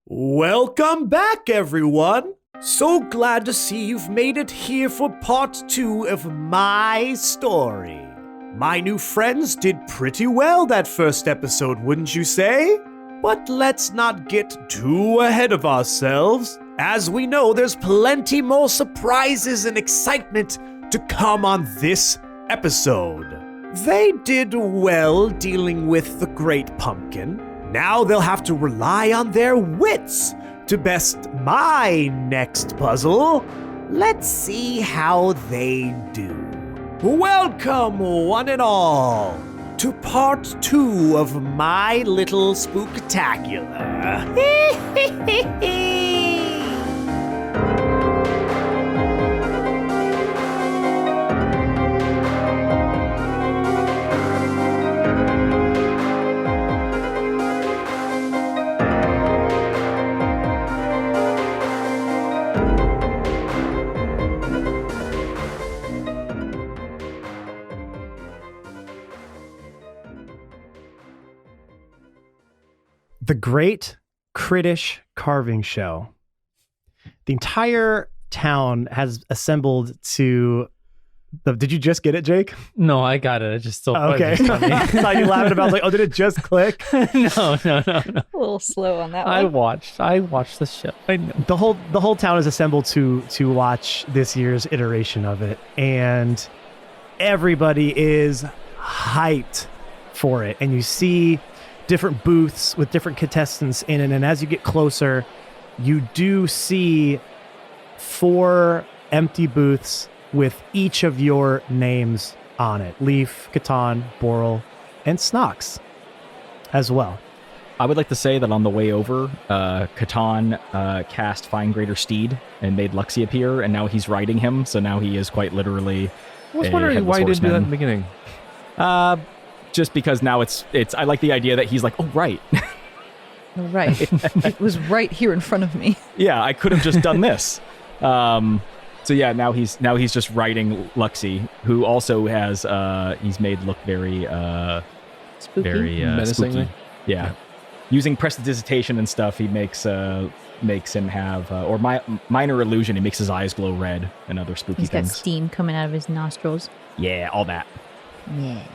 Welcome back, everyone! So glad to see you've made it here for part 2 of my story. My new friends did pretty well that first episode, wouldn't you say? But let's not get too ahead of ourselves, as we know there's plenty more surprises and excitement to come on this episode. They did well dealing with the Great Pumpkin. Now they'll have to rely on their wits to best my next puzzle. Let's see how they do. Welcome, one and all, to part 2 of my little Spooktacular. The Great Kritish Carving Show. The entire town has assembled to Did you just get it, Jake? No, I got it. I just still okay. I saw you laughing about. I was like, oh, did it just click? No. A little slow on that one. I watched the show. I know. The whole town is assembled to watch this year's iteration of it, and everybody is hyped for it. And you see different booths with different contestants in it, and as you get closer, you do see 4 empty booths with each of your names on it. Leaf, Catan, Boral, and Snox as well. I would like to say that on the way over, Catan cast Find Greater Steed and made Luxie appear, and now he's riding him, so now he is quite literally I was wondering why he didn't do that in the beginning. Just because now it's I like the idea that he's like, oh, right. Right. It was right here in front of me. Yeah, I could have just done this. So yeah, now he's just riding Luxie, who also has he's made look very Spooky. very Menacingly. spooky. Yeah. Using prestidigitation and stuff, he makes him have or minor illusion. He makes his eyes glow red and other spooky He's got things. steam coming out of his nostrils. Yeah, all that. Yeah.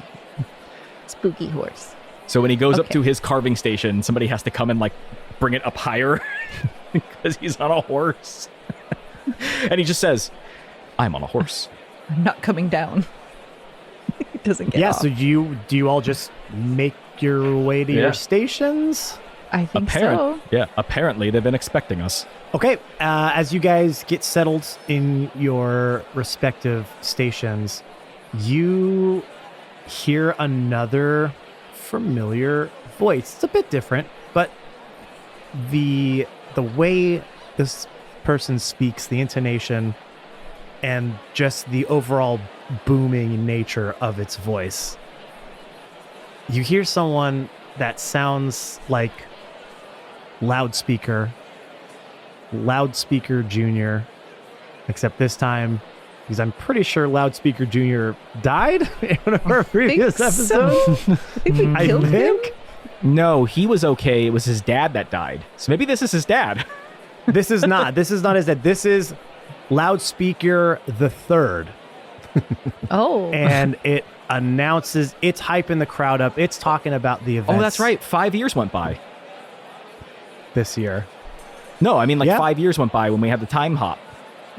Spooky horse. So when he goes up Okay. to his carving station, somebody has to come and like bring it up higher because he's on a horse. And he just says, I'm on a horse. I'm not coming down. It doesn't get off. So do you all just make your way to your stations? I think so. Yeah, apparently they've been expecting us. Okay, as you guys get settled in your respective stations, you hear another familiar voice. It's a bit different, but the way this person speaks, the intonation, and just the overall booming nature of its voice. You hear someone that sounds like Loudspeaker Jr., except this time, because I'm pretty sure Loudspeaker Jr. died in one of our previous episodes. I think we killed him. No, he was okay. It was his dad that died. So maybe this is his dad. This is not his dad. This is Loudspeaker the Third. Oh. And it announces, it's hyping the crowd up. It's talking about the events. Oh, that's right. 5 years went by. This year. No, I mean like Yeah. 5 years went by when we had the time hop.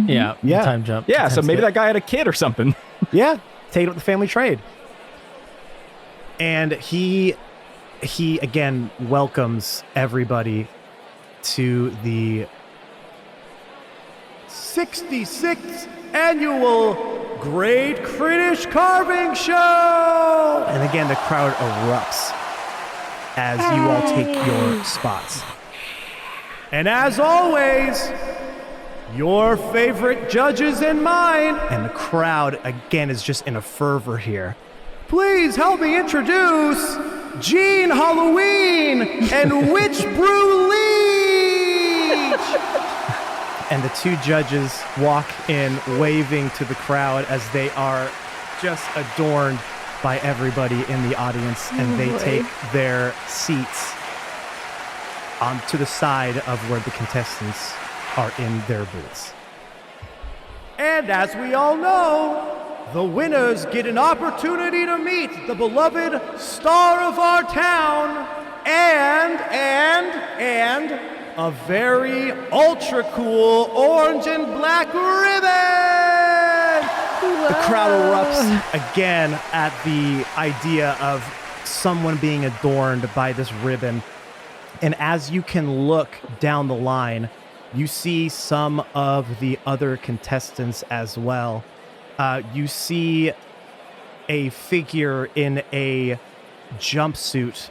Yeah. Yeah. Time jump. Yeah, so Time maybe skip. that guy had a kid or something. Yeah, take it up the family trade. And he again welcomes everybody to the 66th annual Great Kritish Carving Show. And again, the crowd erupts as you all take your spots. And as always, your favorite judges and mine. And the crowd, again, is just in a fervor here. Please help me introduce Gene Halloween and Witch Brew Leech. And the 2 judges walk in, waving to the crowd as they are just adorned by everybody in the audience, and they take their seats. to the side of where the contestants are in their booths. And as we all know, the winners get an opportunity to meet the beloved star of our town and a very ultra cool orange and black ribbon. The crowd erupts again at the idea of someone being adorned by this ribbon. And as you can look down the line, you see some of the other contestants as well. You see a figure in a jumpsuit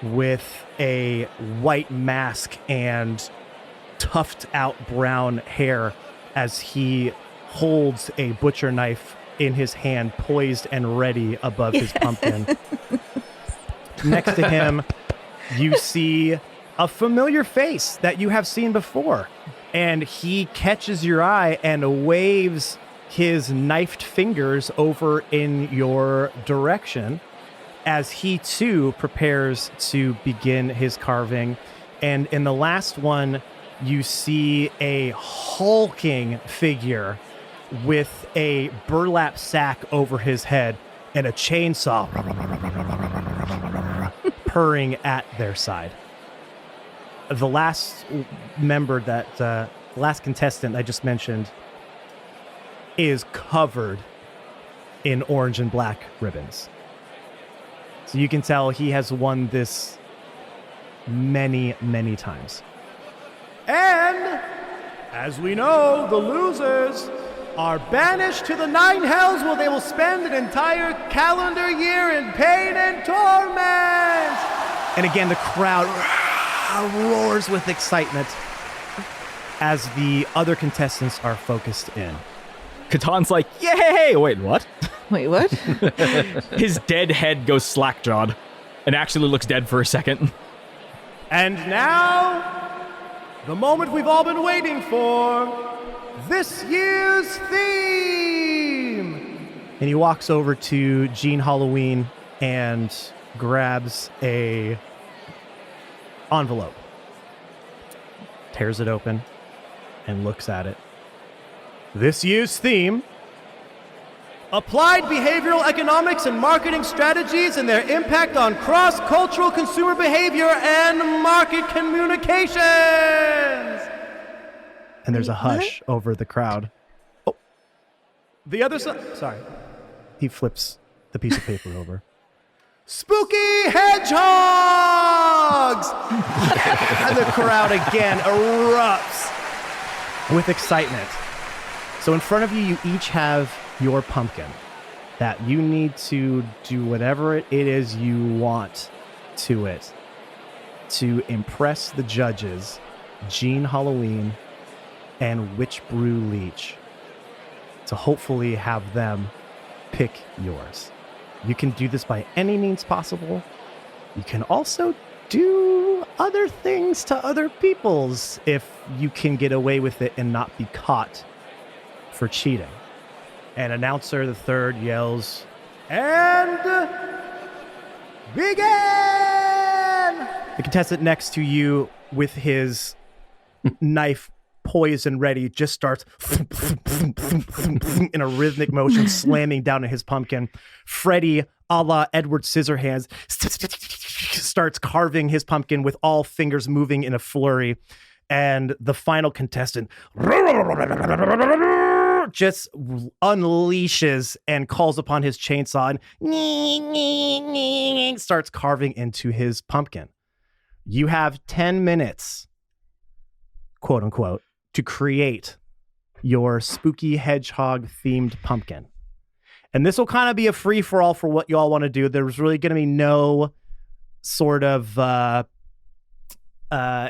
with a white mask and tufted out brown hair as he holds a butcher knife in his hand, poised and ready above his pumpkin. Next to him, you see a familiar face that you have seen before, and he catches your eye and waves his knifed fingers over in your direction as he too prepares to begin his carving. And in the last one, you see a hulking figure with a burlap sack over his head and a chainsaw purring at their side. The last last contestant I just mentioned is covered in orange and black ribbons. So you can tell he has won this many, many times. And as we know, the losers are banished to the 9 hells where they will spend an entire calendar year in pain and torment. And again, the crowd roars with excitement as the other contestants are focused in. Katan's like, yay! Wait, what? Wait, what? His dead head goes slack-jawed and actually looks dead for a second. And now, the moment we've all been waiting for, this year's theme. And he walks over to Jean Halloween and grabs a envelope, tears it open, and looks at it. This year's theme: applied behavioral economics and marketing strategies and their impact on cross-cultural consumer behavior and market communications. And there's a hush over the crowd. Oh, the other side. Sorry. He flips the piece of paper over. Spooky hedgehogs! And the crowd again erupts with excitement. So in front of you, you each have your pumpkin that you need to do whatever it is you want to it to impress the judges, Jean Halloween and Witch Brew Leech, to hopefully have them pick yours. You can do this by any means possible. You can also do other things to other people's if you can get away with it and not be caught for cheating. And announcer the third yells, and begin! The contestant next to you with his knife poised and ready just starts in a rhythmic motion, slamming down at his pumpkin. Freddy, a la Edward Scissorhands, starts carving his pumpkin with all fingers moving in a flurry. And the final contestant just unleashes and calls upon his chainsaw and starts carving into his pumpkin. You have 10 minutes, quote unquote, to create your spooky hedgehog themed pumpkin. And this will kind of be a free for all for what you all want to do. There's really going to be no sort of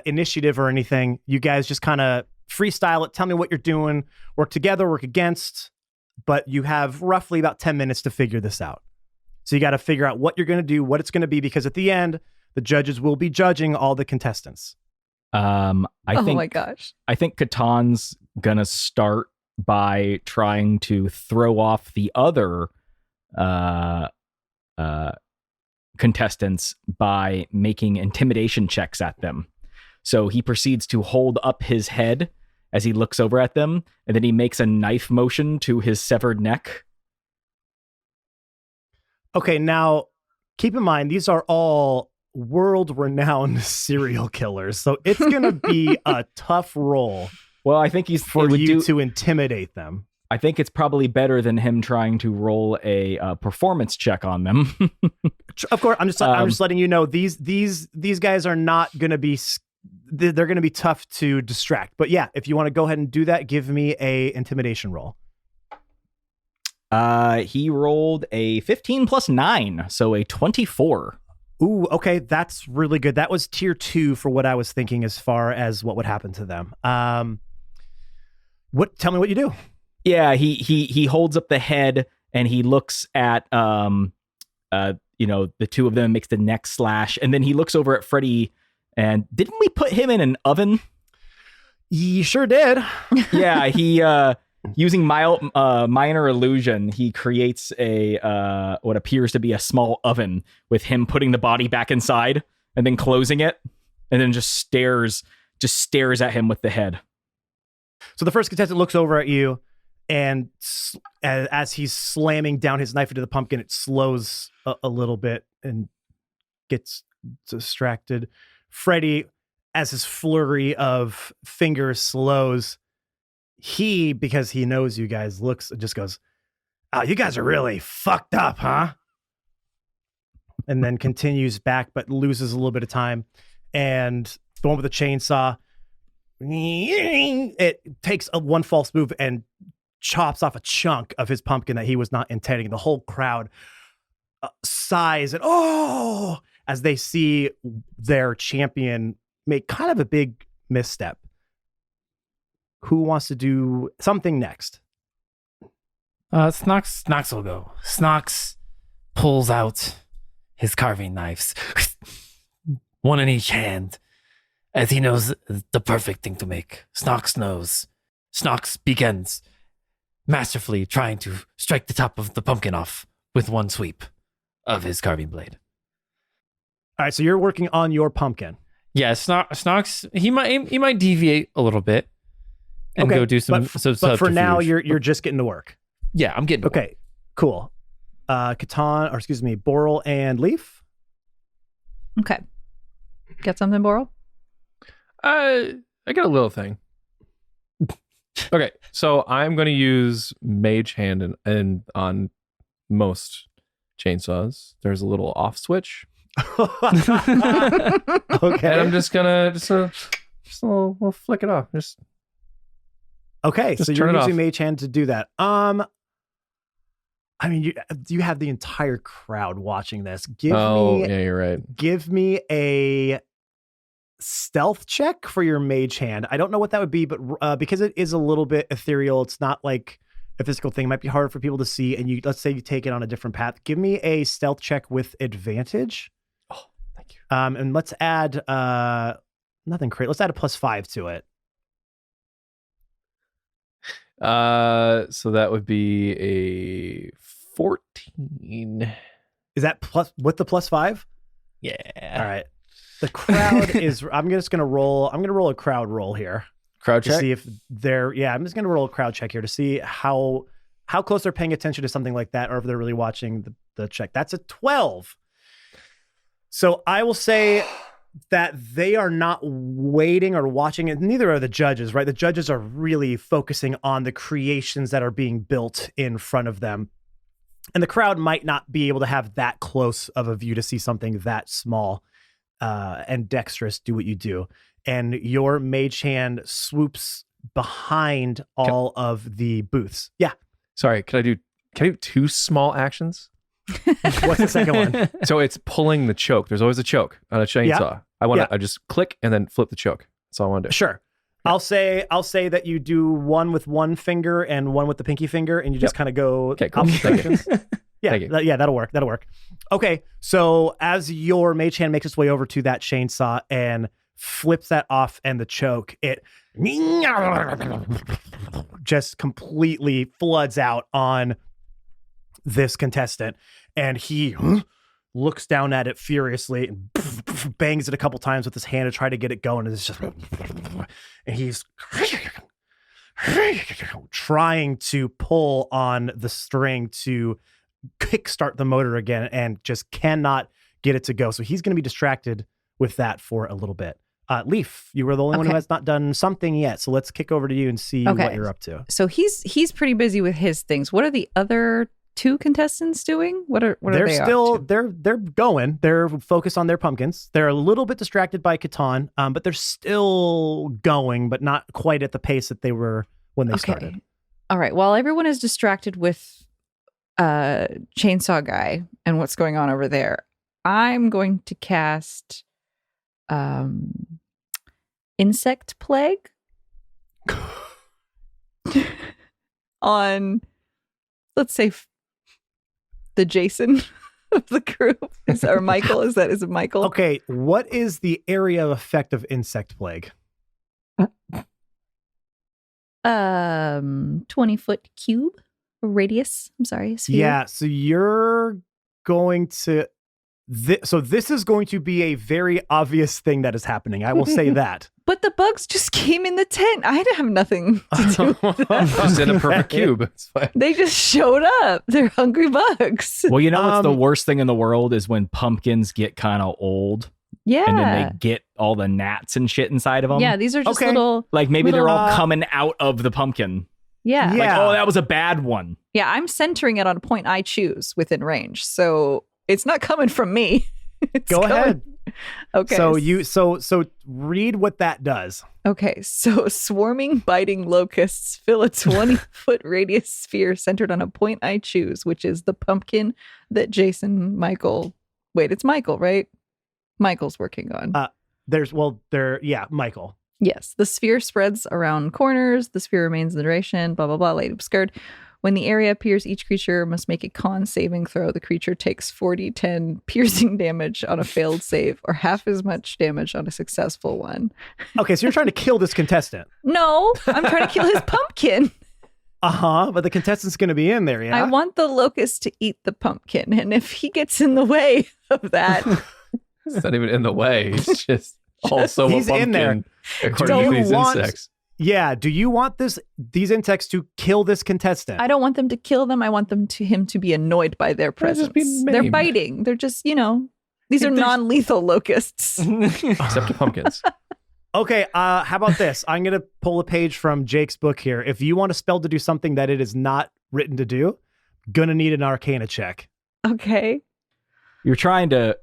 initiative or anything. You guys just kind of freestyle it. Tell me what you're doing. Work together, work against. But you have roughly about 10 minutes to figure this out. So you got to figure out what you're going to do, what it's going to be, because at the end, the judges will be judging all the contestants. I think, my gosh. I think Katan's gonna start by trying to throw off the other contestants by making intimidation checks at them. So he proceeds to hold up his head as he looks over at them, and then he makes a knife motion to his severed neck. Okay, now keep in mind, these are all world-renowned serial killers, so it's going to be a tough role Well, I think for you to intimidate them. I think it's probably better than him trying to roll a performance check on them. Of course, I'm just letting you know these guys are not going to be. They're going to be tough to distract. But yeah, if you want to go ahead and do that, give me a intimidation roll. He rolled a 15 plus 9, so a 24. Ooh, okay, that's really good. That was tier 2 for what I was thinking as far as what would happen to them. Tell me what you do. Yeah, he holds up the head and he looks at the two of them, makes the neck slash, and then he looks over at Freddy. And didn't we put him in an oven? You sure did. Yeah, he using minor illusion, he creates a what appears to be a small oven with him putting the body back inside and then closing it, and then just stares at him with the head. So the first contestant looks over at you, and as he's slamming down his knife into the pumpkin, it slows a little bit and gets distracted. Freddy, as his flurry of fingers slows, because he knows you guys, looks and just goes, "Oh, you guys are really fucked up, huh?" And then continues back, but loses a little bit of time. And the one with the chainsaw, it takes one false move and chops off a chunk of his pumpkin that he was not intending. The whole crowd sighs and "oh!" as they see their champion make kind of a big misstep. Who wants to do something next? Snox will go. Snox pulls out his carving knives, one in each hand, as he knows the perfect thing to make. Snox knows. Snox begins masterfully trying to strike the top of the pumpkin off with one sweep of his carving blade. All right, so you're working on your pumpkin. Yeah, Snox, he might deviate a little bit and go do some. But for now, you're just getting to work. Yeah, I'm getting to work. Cool. Boral and Leaf. Okay. Got something, Boral? I got a little thing. Okay, so I'm going to use Mage Hand and on most chainsaws, there's a little off switch. Okay. And I'm just gonna we'll flick it off. Okay, just so you're turn it using off. Mage Hand to do that. I mean, you have the entire crowd watching this. Yeah, you're right. Give me a stealth check for your Mage Hand. I don't know what that would be, but because it is a little bit ethereal, it's not like a physical thing. It might be hard for people to see. And let's say you take it on a different path. Give me a stealth check with advantage. Oh, thank you. And let's add nothing crazy. Let's add a +5 to it. So that would be a 14. Is that plus with the +5? Yeah. All right. The crowd is. I'm going to roll a crowd roll here. Crowd To check. see if they're. Yeah, I'm just going to roll a crowd check here to see how close they're paying attention to something like that, or if they're really watching the check. That's a 12. So I will say that they are not waiting or watching it. Neither are the judges, right? The judges are really focusing on the creations that are being built in front of them. And the crowd might not be able to have that close of a view to see something that small and dexterous do what you do. And your Mage Hand swoops behind all of the booths. Yeah. Sorry, can I do 2 small actions? What's the second one? So it's pulling the choke. There's always a choke on a chainsaw. I just click and then flip the choke. That's all I want to do. Sure. I'll say that you do one with one finger and one with the pinky finger, and you just kind of go. Okay, cool. opposite Thank you. directions. Yeah, Thank you. yeah, that'll work. Okay, so as your Mage Hand makes its way over to that chainsaw and flips that off and the choke, it just completely floods out on this contestant, and he looks down at it furiously and bangs it a couple times with his hand to try to get it going. And it's just, and he's trying to pull on the string to kickstart the motor again and just cannot get it to go. So he's going to be distracted with that for a little bit. Leaf, you were the only one who has not done something yet. So let's kick over to you and see what you're up to. So he's pretty busy with his things. What are the other 2 contestants doing? What are they still up to? they're going. They're focused on their pumpkins. They're a little bit distracted by Catan, but they're still going, but not quite at the pace that they were when they started. All right. While everyone is distracted with Chainsaw Guy and what's going on over there, I'm going to cast Insect Plague on, let's say, the Jason of the group. Is it Michael? Okay, what is the area of effect of Insect Plague? 20-foot cube radius. I'm sorry. Sphere. Yeah, so you're going to... So this is going to be a very obvious thing that is happening. I will say that. But the bugs just came in the tent. I didn't have nothing to do with that. Just in a perfect cube. It's fine. They just showed up. They're hungry bugs. Well, you know what's the worst thing in the world is when pumpkins get kind of old. Yeah. And then they get all the gnats and shit inside of them. Yeah, these are just little... Like maybe they're all coming out of the pumpkin. Yeah. Like, oh, that was a bad one. Yeah, I'm centering it on a point I choose within range. So it's not coming from me. Go ahead. Okay. So read what that does. Okay, so swarming, biting locusts fill a 20-foot radius sphere centered on a point I choose, which is the pumpkin that Michael, it's Michael, right? Michael's working on. Michael. Yes, the sphere spreads around corners. The sphere remains in the duration, blah, blah, blah, late obscured. When the area appears, each creature must make a con saving throw. The creature takes 4d10 piercing damage on a failed save or half as much damage on a successful one. Okay, so you're trying to kill this contestant. No, I'm trying to kill his pumpkin. But the contestant's going to be in there, yeah? I want the locust to eat the pumpkin. And if he gets in the way of that... It's not even in the way. He's just also he's a pumpkin, in there. according to these insects. Yeah, do you want these insects to kill this contestant? I don't want them to kill them. I want him to be annoyed by their presence. They're biting. They're just, these are non-lethal locusts. Except the pumpkins. Okay, how about this? I'm going to pull a page from Jake's book here. If you want a spell to do something that it is not written to do, gonna need an Arcana check. Okay. You're trying to...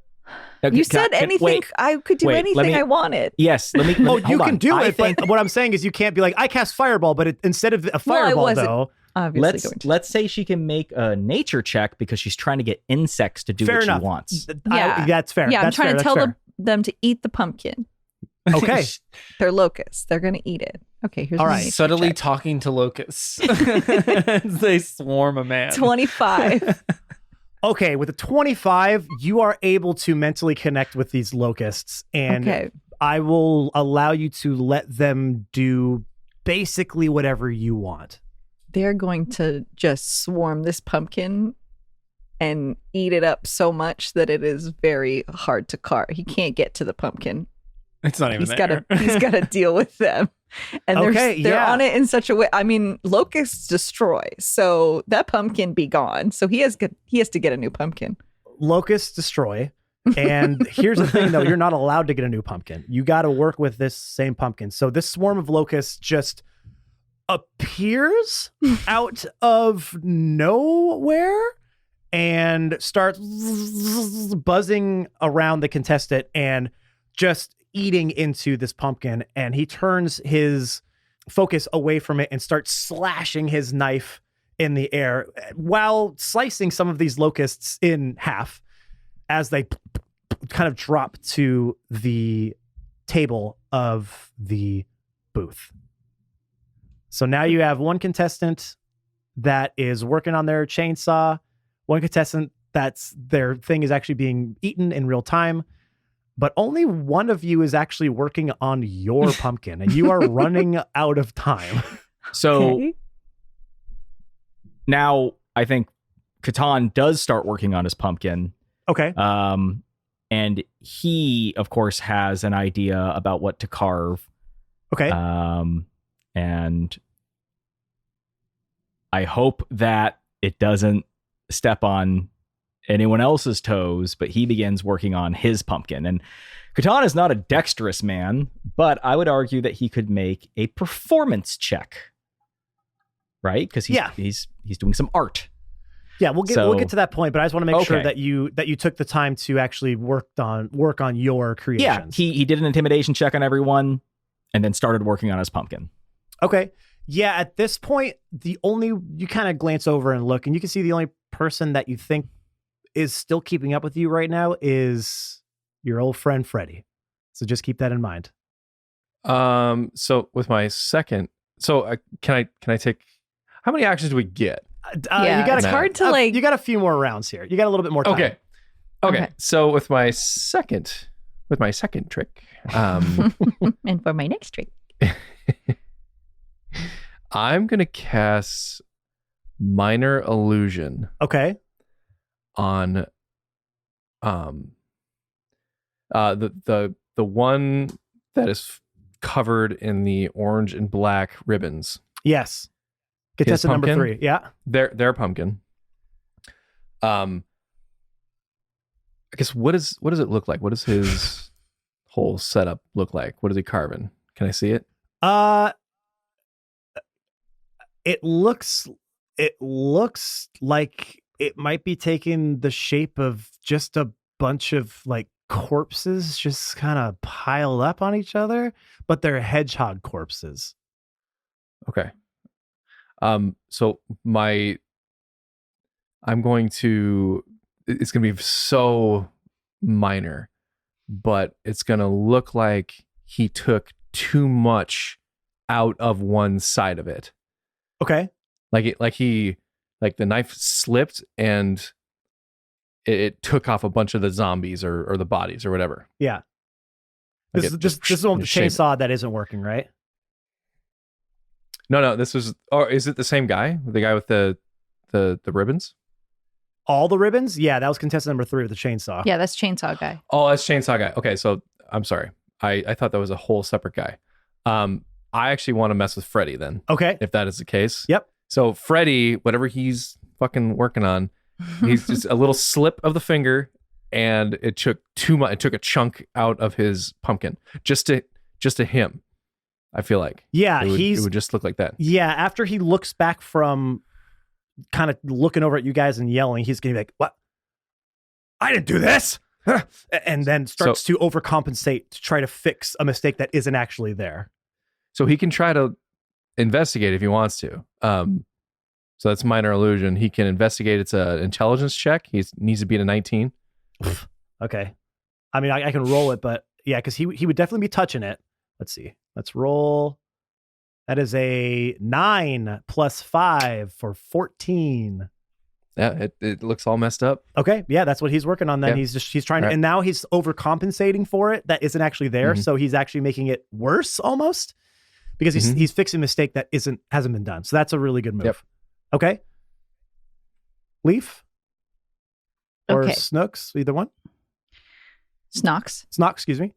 You said anything. I could do anything I wanted. Yes. Let me you can do it. But what I'm saying is you can't be like, I cast Fireball, but instead of a Fireball, though. Let's say she can make a nature check because she's trying to get insects to do what she wants. That's fair. Yeah, I'm trying to tell them to eat the pumpkin. Okay. They're locusts. They're going to eat it. Okay, here's all right. Subtly check. Talking to locusts as they swarm a man. 25. Okay, with a 25, you are able to mentally connect with these locusts, and I will allow you to let them do basically whatever you want. They're going to just swarm this pumpkin and eat it up so much that it is very hard to carve. He can't get to the pumpkin. It's not even there. He's got to deal with them. And they're on it in such a way. I mean, locusts destroy, so that pumpkin be gone. So he has to get a new pumpkin. Locusts destroy, and here's the thing, though: you're not allowed to get a new pumpkin. You got to work with this same pumpkin. So this swarm of locusts just appears out of nowhere and starts buzzing around the contestant and just eating into this pumpkin, and he turns his focus away from it and starts slashing his knife in the air while slicing some of these locusts in half as they kind of drop to the table of the booth. So now you have one contestant that is working on their chainsaw, one contestant that's their thing is actually being eaten in real time, but only one of you is actually working on your pumpkin, and you are running out of time. So now I think Catan does start working on his pumpkin. Okay. And he, of course, has an idea about what to carve. Okay. And I hope that it doesn't step on anyone else's toes, but he begins working on his pumpkin. And Catan is not a dexterous man, but I would argue that he could make a performance check, right? Because he's doing some art. Yeah, we'll get to that point, but I just want to make sure that you took the time to actually work on your creations. Yeah, he did an intimidation check on everyone, and then started working on his pumpkin. Okay. Yeah, at this point, you kind of glance over and look, and you can see the only person that you think is still keeping up with you right now is your old friend Freddy. So just keep that in mind. So with my second, can I take? How many actions do we get? It's hard to you got a few more rounds here. You got a little bit more time. Okay. So with my second trick, And for my next trick, I'm gonna cast Minor Illusion. Okay. On the one that is covered in the orange and black ribbons. Yes. Contestant number 3. Yeah. Their pumpkin. I guess what does it look like? What does his whole setup look like? What is he carving? Can I see it? It looks like it might be taking the shape of just a bunch of like corpses just kind of piled up on each other, but they're hedgehog corpses. Okay. So it's going to be so minor, but it's going to look like he took too much out of one side of it. Okay. Like the knife slipped and it took off a bunch of the zombies or the bodies or whatever. Yeah. This is the one with the chainsaw that isn't working, right? No, this was. Or is it the same guy? The guy with the ribbons? All the ribbons? Yeah, that was contestant number 3 with the chainsaw. Yeah, that's chainsaw guy. Oh, that's chainsaw guy. Okay, so I'm sorry. I thought that was a whole separate guy. I actually want to mess with Freddy then. Okay. If that is the case. Yep. So Freddy, whatever he's fucking working on, he's just a little slip of the finger, and it took too much. It took a chunk out of his pumpkin just to him. I feel like. Yeah, it would just look like that. Yeah, after he looks back from kind of looking over at you guys and yelling, he's going to be like, "What? I didn't do this!" And then starts to overcompensate to try to fix a mistake that isn't actually there. So he can try to investigate if he wants to. So that's minor illusion. He can investigate. It's an intelligence check. He needs to be at a 19. Okay. I mean, I can roll it, but yeah, because he would definitely be touching it. Let's see. Let's roll. That is a 9 plus 5 for 14. Yeah, it looks all messed up. Okay. Yeah, that's what he's working on then. Yeah. He's trying to, and now he's overcompensating for it that isn't actually there. Mm-hmm. So he's actually making it worse almost because he's fixing a mistake that hasn't been done. So that's a really good move. Yep. Okay. Leaf? Or Snooks, either one? Snox, excuse me.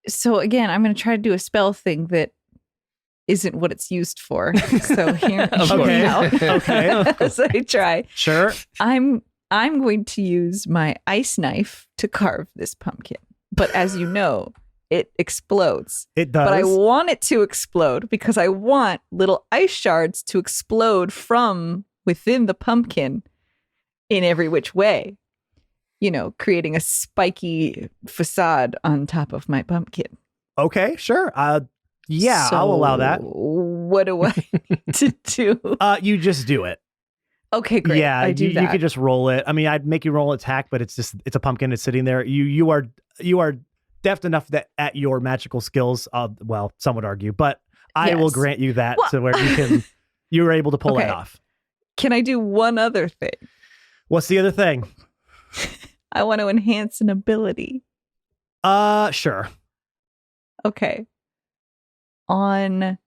So again, I'm going to try to do a spell thing that isn't what it's used for. So here okay. As I try. Sure. I'm going to use my ice knife to carve this pumpkin. But as you know, it explodes. It does. But I want it to explode because I want little ice shards to explode from within the pumpkin in every which way. You know, creating a spiky facade on top of my pumpkin. Okay, sure. Yeah, so I'll allow that. What do I need to do? You just do it. Okay, great. Yeah, I do that. You could just roll it. I mean, I'd make you roll an attack, but it's a pumpkin. It's sitting there. You are deft enough that at your magical skills, well, some would argue, but I will grant you that to where you're able to pull it off. Can I do one other thing? What's the other thing? I want to enhance an ability. Sure. Okay. On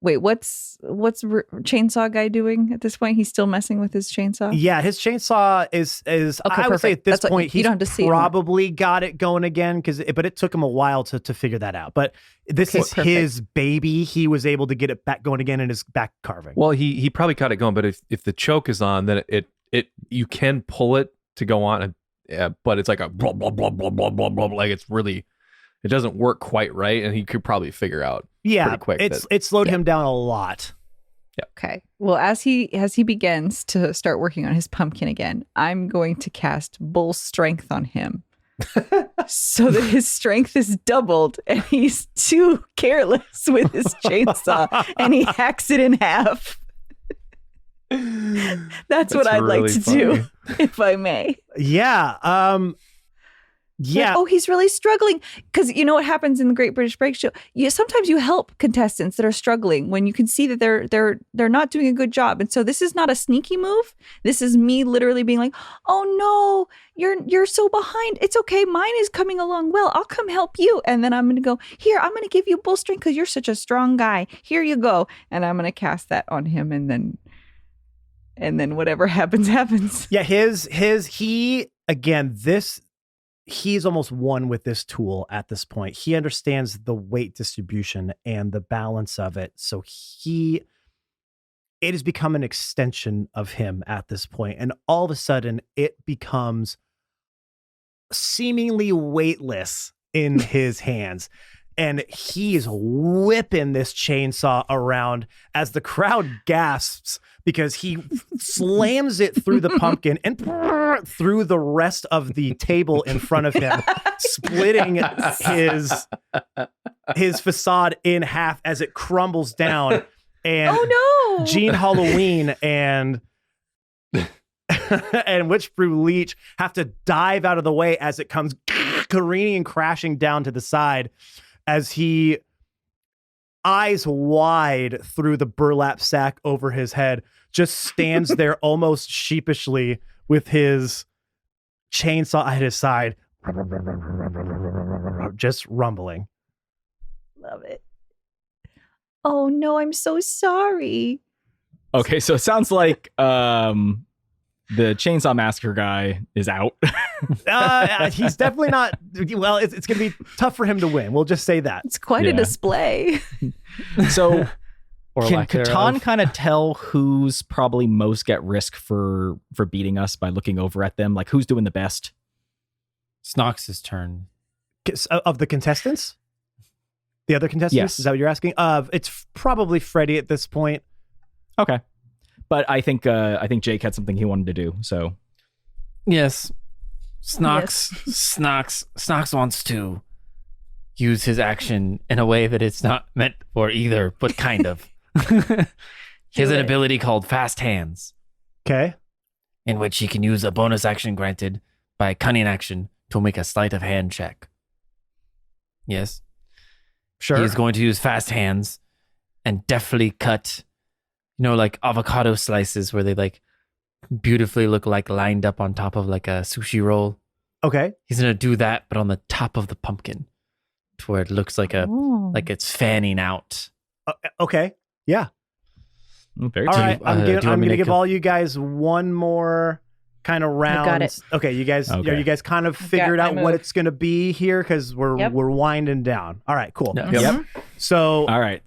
Wait, what's chainsaw guy doing at this point? He's still messing with his chainsaw? Yeah, his chainsaw is Okay, I would say at perfect. this That's what- point you he's don't have to see him. probably got it going again but it took him a while to figure that out. But this Okay, is perfect. his baby. He was able to get it back going again in his back carving. Well, he probably got it going, but if the choke is on, then it you can pull it to go on, but it's like a blah blah blah blah blah blah blah. Like it doesn't work quite right, and he could probably figure out pretty quick. It slowed him down a lot. Okay. Well, as he begins to start working on his pumpkin again, I'm going to cast Bull Strength on him. So that his strength is doubled and he's too careless with his chainsaw and he hacks it in half. That's what I'd like really to do, if I may. Yeah. Yeah. Like, oh, he's really struggling. Because you know what happens in the Great British Break Show? Sometimes you help contestants that are struggling when you can see that they're not doing a good job. And so this is not a sneaky move. This is me literally being like, oh no, you're so behind. It's okay. Mine is coming along well. I'll come help you. And then I'm going to go, here, I'm going to give you bull strength because you're such a strong guy. Here you go. And I'm going to cast that on him. And then whatever happens. Yeah. He's almost one with this tool at this point. He understands the weight distribution and the balance of it. So it has become an extension of him at this point. And all of a sudden it becomes seemingly weightless in his hands. And he's whipping this chainsaw around as the crowd gasps because he slams it through the pumpkin and through the rest of the table in front of him, splitting his facade in half as it crumbles down. And oh no! Gene Halloween and Witch Brew Leech have to dive out of the way as it comes careening and crashing down to the side as he, eyes wide through the burlap sack over his head, just stands there almost sheepishly with his chainsaw at his side, just rumbling. Love it. Oh no, I'm so sorry. Okay, so it sounds like the Chainsaw Massacre guy is out. He's definitely not. Well, it's going to be tough for him to win. We'll just say that. It's quite a display. So Or can lack thereof. Catan kind of tell who's probably most at risk for beating us by looking over at them? Like who's doing the best? Snox's turn. Of the contestants? The other contestants? Yes. Is that what you're asking? It's probably Freddy at this point. Okay. But I think Jake had something he wanted to do. So Yes. Snox wants to use his action in a way that it's not meant for either, but kind of. He has an ability called Fast Hands, Okay. in which he can use a bonus action granted by a cunning action to make a sleight of hand check. Yes. Sure. He is going to use Fast Hands and deftly cut, like avocado slices where they like beautifully look like lined up on top of like a sushi roll. Okay. He's going to do that, but on the top of the pumpkin to where it looks like like it's fanning out. Okay. Yeah. very All right. I'm do you want going me to to give go- all you guys one more kind of round. got it. Okay. You guys, Okay. are you guys kind of figured my out what move. it's going to be here? Because we're Yep. winding down. All right. Cool. Yeah. Yep. So All right.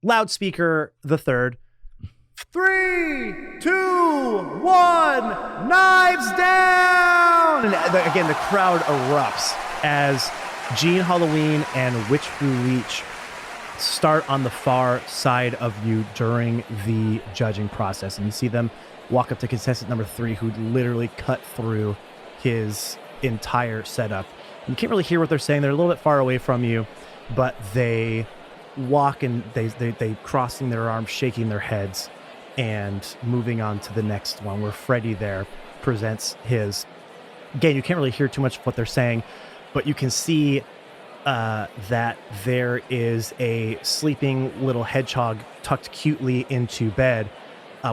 loudspeaker the third. 3, 2, 1, knives down! And again, the crowd erupts as Gene Halloween and Witch Brew Leech start on the far side of you during the judging process. And you see them walk up to contestant number 3, who literally cut through his entire setup. You can't really hear what they're saying. They're a little bit far away from you, but they walk and they crossing their arms, shaking their heads, and moving on to the next one where Freddy there presents his. Again, you can't really hear too much of what they're saying, but you can see that there is a sleeping little hedgehog tucked cutely into bed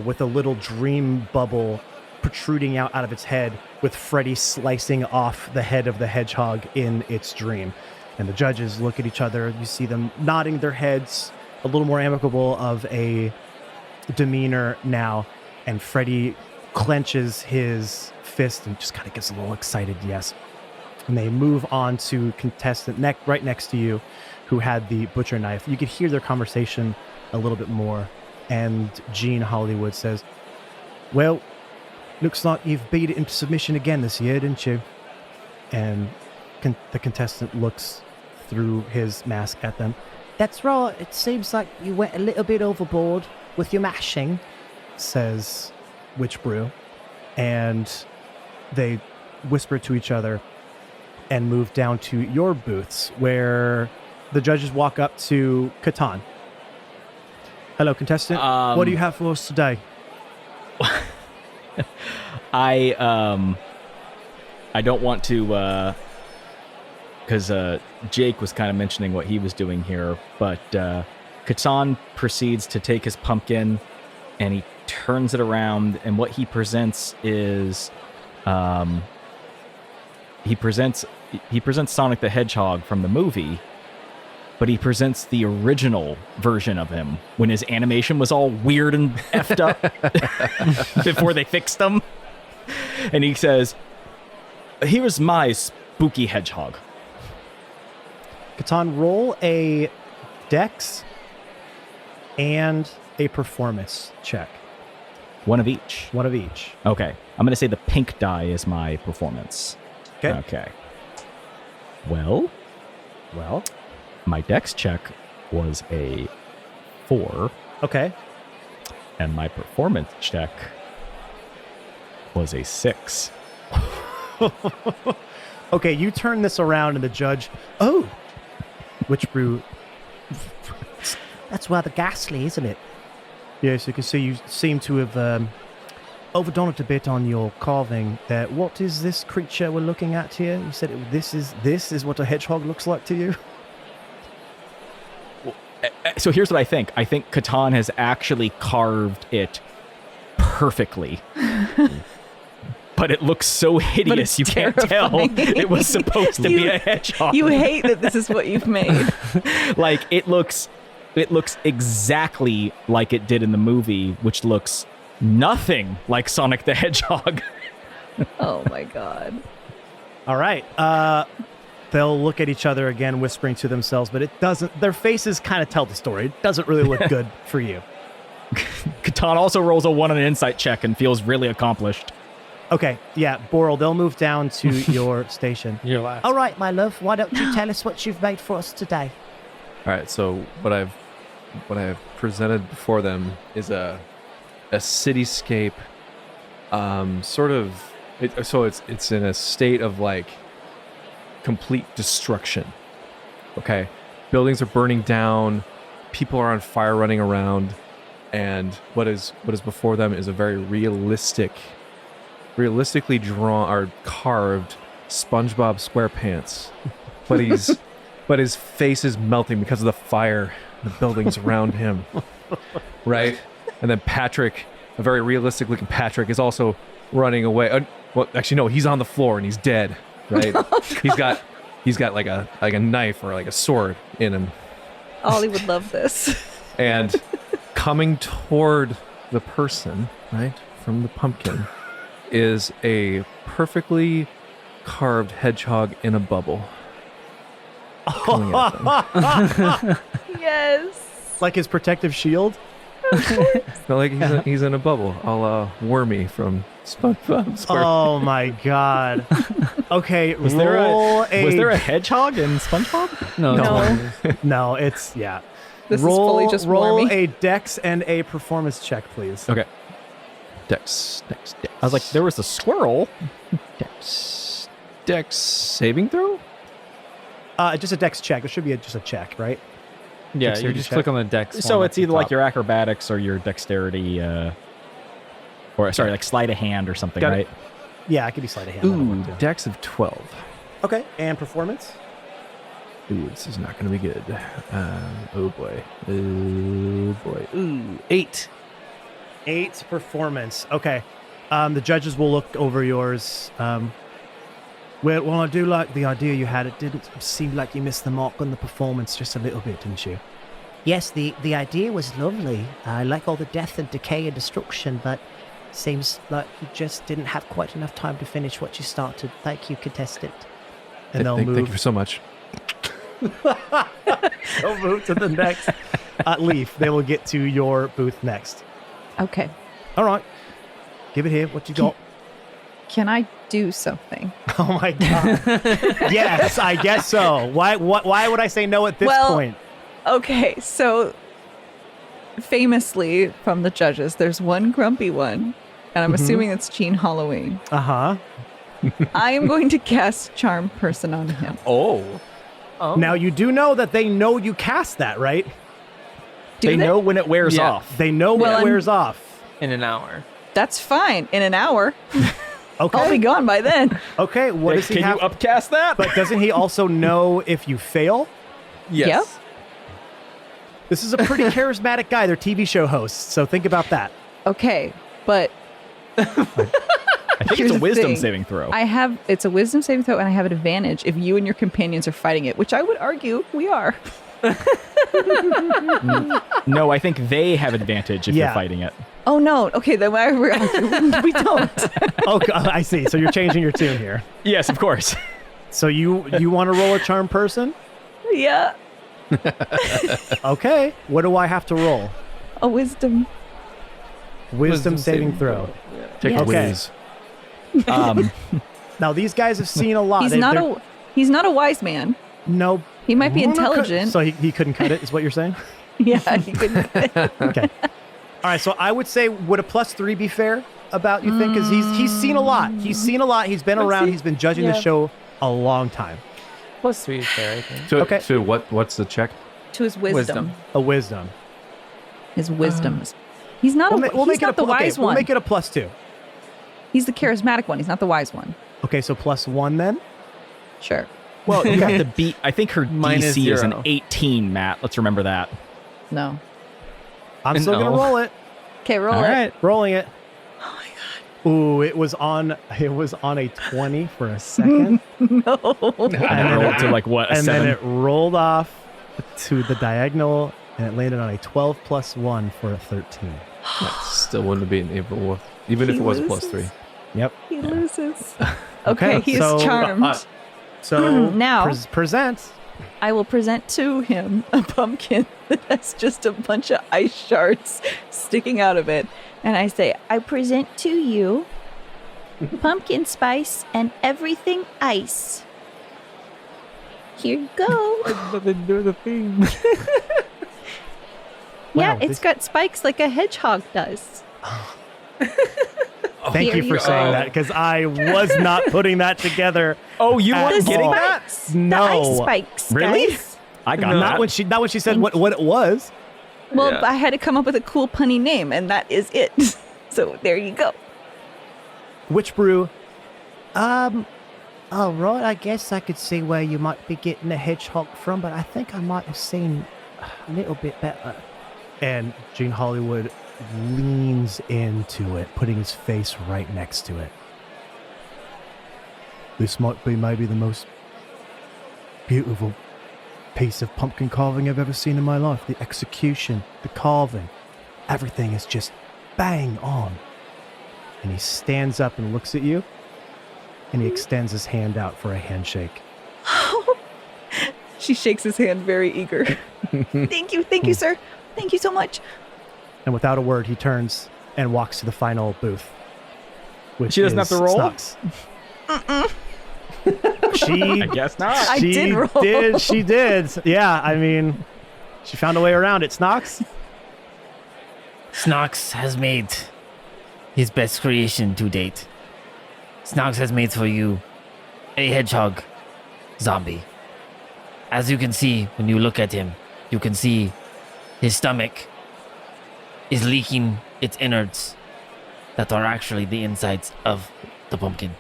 with a little dream bubble protruding out of its head, with Freddy slicing off the head of the hedgehog in its dream. And the judges look at each other. You see them nodding their heads a little more amicable of a demeanor now, and Freddy clenches his fist and just kind of gives a little excited yes. And they move on to contestant right next to you, who had the butcher knife. You could hear their conversation a little bit more, and Gene Hollywood says, "Well, looks like you've beat it into submission again this year, didn't you?" And the contestant looks through his mask at them. "That's right. It seems like you went a little bit overboard with your mashing," says Witch Brew. And they whisper to each other and move down to your booths, where the judges walk up to Catan. "Hello, contestant. What do you have for us today?" I don't want to, because Jake was kind of mentioning what he was doing here, but Catan proceeds to take his pumpkin and he turns it around, and what he presents is, he presents Sonic the Hedgehog from the movie, but he presents the original version of him when his animation was all weird and effed up before they fixed him. And he says, "Here's my spooky hedgehog." Catan, roll a dex and a performance check. One of each. One of each. Okay. I'm going to say the pink die is my performance. Okay. Well, my dex check was a 4. Okay. And my performance check was a 6. Okay, you turn this around and the judge, "Oh, Witch Brew, that's rather ghastly, isn't it?" Yes, you can see you seem to have overdone it a bit on your carving there. What is this creature we're looking at here? You said this is what a hedgehog looks like to you? So here's what I think. I think Catan has actually carved it perfectly. But it looks so hideous, you can't tell it was supposed to be a hedgehog. You hate that this is what you've made. Like, it looks exactly like it did in the movie, which looks nothing like Sonic the Hedgehog. Oh my god. All right. They'll look at each other again, whispering to themselves, but it doesn't. Their faces kind of tell the story. It doesn't really look good for you. Catan also rolls a 1 on an insight check and feels really accomplished. Okay, yeah, Boral, they'll move down to your station. You're last. All right, my love, why don't you tell us what you've made for us today? All right, so what I've presented before them is a cityscape, sort of. It's in a state of like complete destruction. Okay, buildings are burning down, people are on fire running around, and what is before them is a very realistically drawn or carved SpongeBob SquarePants, but his face is melting because of the fire, the buildings around him, right? And then Patrick, a very realistic looking Patrick, is also running away. Well, actually, no, he's on the floor and he's dead, right? Oh, he's got like a knife or like a sword in him. Ollie would love this. And coming toward the person, right, from the pumpkin, is a perfectly carved hedgehog in a bubble. Coming at them. Yes. Like his protective shield? No, like he's in a bubble, a la Wormy from SpongeBob SquarePants. Oh my god. Okay, Was there a hedgehog in SpongeBob? No. No, it's, yeah. This is fully just roll Wormy. a dex and a performance check, please. Okay. Dex. I was like, there was a squirrel. Dex saving throw? Just a dex check. It should be just a check, right? Yeah, you Dexterity just check. click on the dex. So one it's at the either like top. your acrobatics or your dexterity, like sleight of hand or something, Got it. right? Yeah, I could be sleight of hand. That'll Ooh, work too. Dex of 12. Okay, and performance? Ooh, this is not going to be good. Oh boy. Ooh, 8. 8 performance. Okay. The judges will look over yours. Well, I do like the idea you had. It didn't seem like you missed the mark on the performance just a little bit, didn't you? Yes, the idea was lovely. I like all the death and decay and destruction, but seems like you just didn't have quite enough time to finish what you started. Thank you, contestant. And they'll Thank you move. so much. They'll move to the next Leaf. They will get to your booth next. Okay. All right. Give it here. What you got? Can I do something? Oh my god. Yes, I guess so. Why would I say no at this point? Okay, so famously from the judges, there's one grumpy one, and I'm assuming it's Gene Halloween. Uh-huh. I am going to cast Charm Person on him. Oh. Now you do know that they know you cast that, right? Do They know when it wears Yeah. off. They know when Well, it wears off. In an hour. That's fine. In an hour, Okay. I'll be gone by then. Okay, what does he Can have? you upcast that? But doesn't he also know if you fail? Yep. This is a pretty charismatic guy. They're TV show hosts, so think about that. Okay, but I think Here's it's a the wisdom thing. saving throw. it's a wisdom saving throw, and I have an advantage if you and your companions are fighting it, which I would argue we are. No, I think they have advantage if Yeah. you're fighting it. Oh no. Okay, then we don't. Oh, God, I see. So you're changing your tune here. Yes, of course. So you want to roll a charm person? Yeah, Okay. What do I have to roll? a wisdom. Wisdom saving throw. Take Yes. a whiz. Now these guys have seen a lot. He's not a wise man. no. He might be intelligent. So he couldn't cut it. Is what you're saying? Yeah, he couldn't. Okay. All right. So I would say, would a +3 be fair about you think? Because he's seen a lot. He's seen a lot. He's been around. He's been judging the show a long time. +3 is fair, I think. So, Okay. so what's the check? To his wisdom. A wisdom. His wisdom. He's not he's not the wise We'll one. make it a +2. He's the charismatic one. He's not the wise one. Okay. So +1 then. Sure. Well, you have to beat. I think her Minus DC is an 0. 18, Matt. Let's remember that. No. I'm still gonna No. roll it. Okay, roll All it. right. Rolling it. Oh my god. Ooh, it was on a 20 for a second. No. And then roll to like what? A And 7? then it rolled off to the diagonal and it landed on a 12 + 1 for a 13. That still wouldn't have been even if it was a +3. Yep. He loses. Okay, Okay, he so- is charmed. So Now- present. I will present to him a pumpkin that has just a bunch of ice shards sticking out of it. And I say, I present to you pumpkin spice and everything ice. Here you go. do the thing. Yeah, Wow, it's this- got spikes like a hedgehog does. Thank Here you for you saying go. that because I was not putting that together. Oh, you At weren't The getting all. that? spikes. No. The ice spikes. Really? Guys. I got No. Not that. when she said what it was. Well, Yeah. I had to come up with a cool punny name, and that is it. So there you go. Which brew? All right, I guess I could see where you might be getting the hedgehog from, but I think I might have seen a little bit better. And Gene Hollywood leans into it, putting his face right next to it. This might be maybe the most beautiful piece of pumpkin carving I've ever seen in my life. The execution, the carving, everything is just bang on. And he stands up and looks at you, and he extends his hand out for a handshake. She shakes his hand, very eager. Thank you, sir. Thank you so much. And without a word, he turns and walks to the final booth. Which She doesn't have is to roll? Snox. She I guess not. I she did roll. She did. Yeah, I mean, she found a way around it. Snox? Snox has made his best creation to date. Snox has made for you a hedgehog zombie. As you can see when you look at him, you can see his stomach is leaking its innards that are actually the insides of the pumpkin.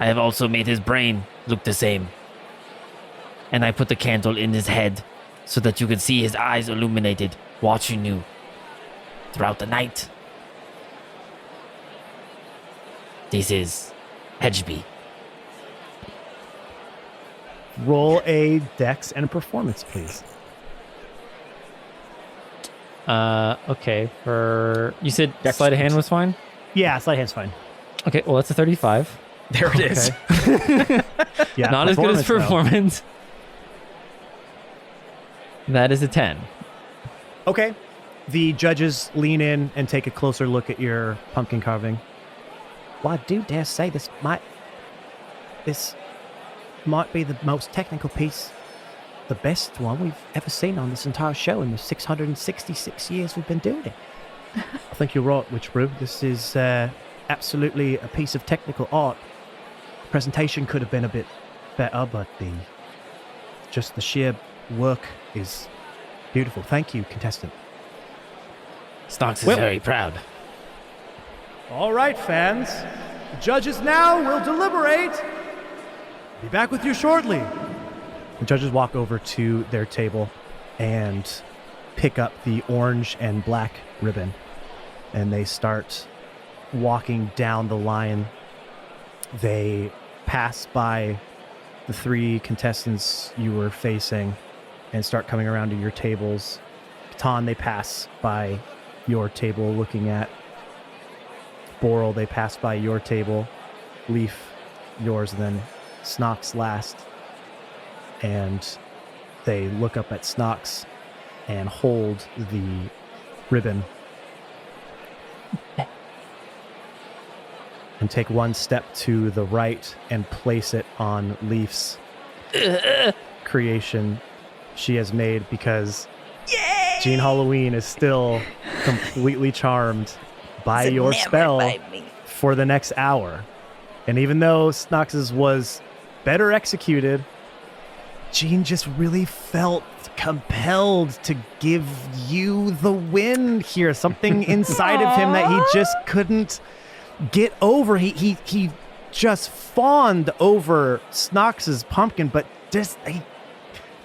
I have also made his brain look the same. And I put the candle in his head so that you can see his eyes illuminated, watching you throughout the night. This is Hedgeby. Roll a dex and a performance, please. Okay. You said Dex- sleight of hand was fine? Yeah, sleight of hand's fine. Okay, well, that's a 35. There it is. Yeah, Not as good as though. performance. That is a 10. Okay. The judges lean in and take a closer look at your pumpkin carving. Well, I do dare say this might be the most technical piece, the best one we've ever seen on this entire show in the 666 years we've been doing it. I think you're right, Witchbrew. This is absolutely a piece of technical art. The presentation could have been a bit better, but the sheer work is beautiful. Thank you, contestant. Snox is Well- very proud. All right, fans. The judges now will deliberate. Be back with you shortly. The judges walk over to their table and pick up the orange and black ribbon, and they start walking down the line. They pass by the three contestants you were facing and start coming around to your tables. Catan, they pass by your table looking at. Boral, they pass by your table. Leaf, yours, and then Snox last. And they look up at Snox and hold the ribbon and take one step to the right and place it on Leaf's creation she has made, because Jean Halloween is still completely charmed by your spell for the next hour. And even though Snox's was better executed, Jean just really felt compelled to give you the win here. Something inside of him that he just couldn't get over. He just fawned over Snox's pumpkin, but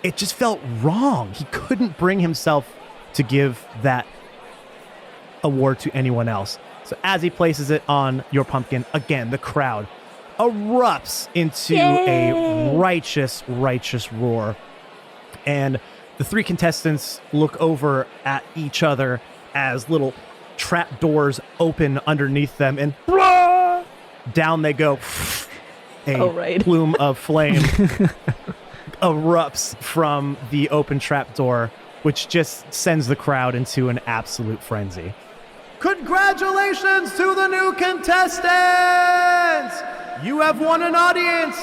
it just felt wrong. He couldn't bring himself to give that award to anyone else. So as he places it on your pumpkin, again, the crowd erupts into a righteous roar. And the three contestants look over at each other as little trap doors open underneath them, and down they go. A plume of flame erupts from the open trap door, which just sends the crowd into an absolute frenzy. Congratulations to the new contestants! You have won an audience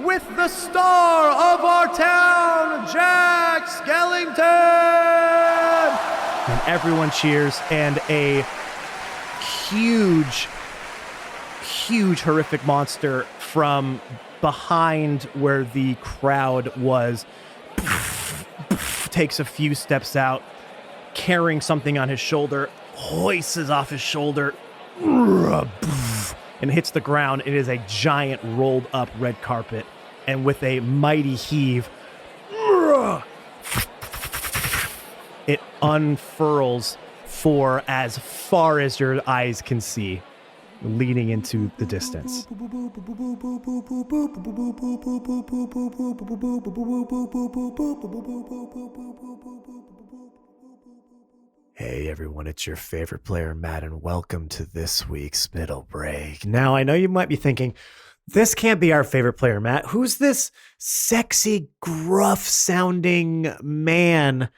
with the star of our town, Jack Skellington! And everyone cheers, and a huge horrific monster from behind where the crowd was takes a few steps out, carrying something on his shoulder, hoists it off his shoulder, and hits the ground. It is a giant rolled up red carpet, and with a mighty heave, it unfurls for as far as your eyes can see, leading into the distance. Hey everyone, it's your favorite player, Matt, and welcome to this week's Middle Break. Now, I know you might be thinking, this can't be our favorite player, Matt. Who's this sexy, gruff-sounding man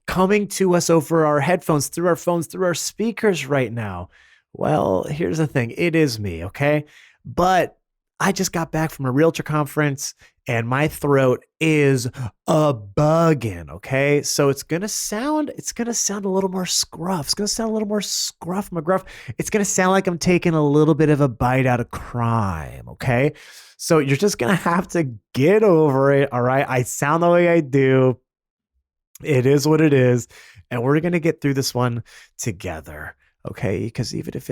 coming to us over our headphones, through our phones, through our speakers right now? Well, here's the thing. It is me, okay? But I just got back from a realtor conference, and my throat is a-bugging, okay? So it's gonna sound a little more scruff. It's gonna sound a little more scruff McGruff. It's gonna sound like I'm taking a little bit of a bite out of crime, okay? So you're just gonna have to get over it, all right? I sound the way I do. It is what it is, and we're gonna get through this one together. Okay, because even if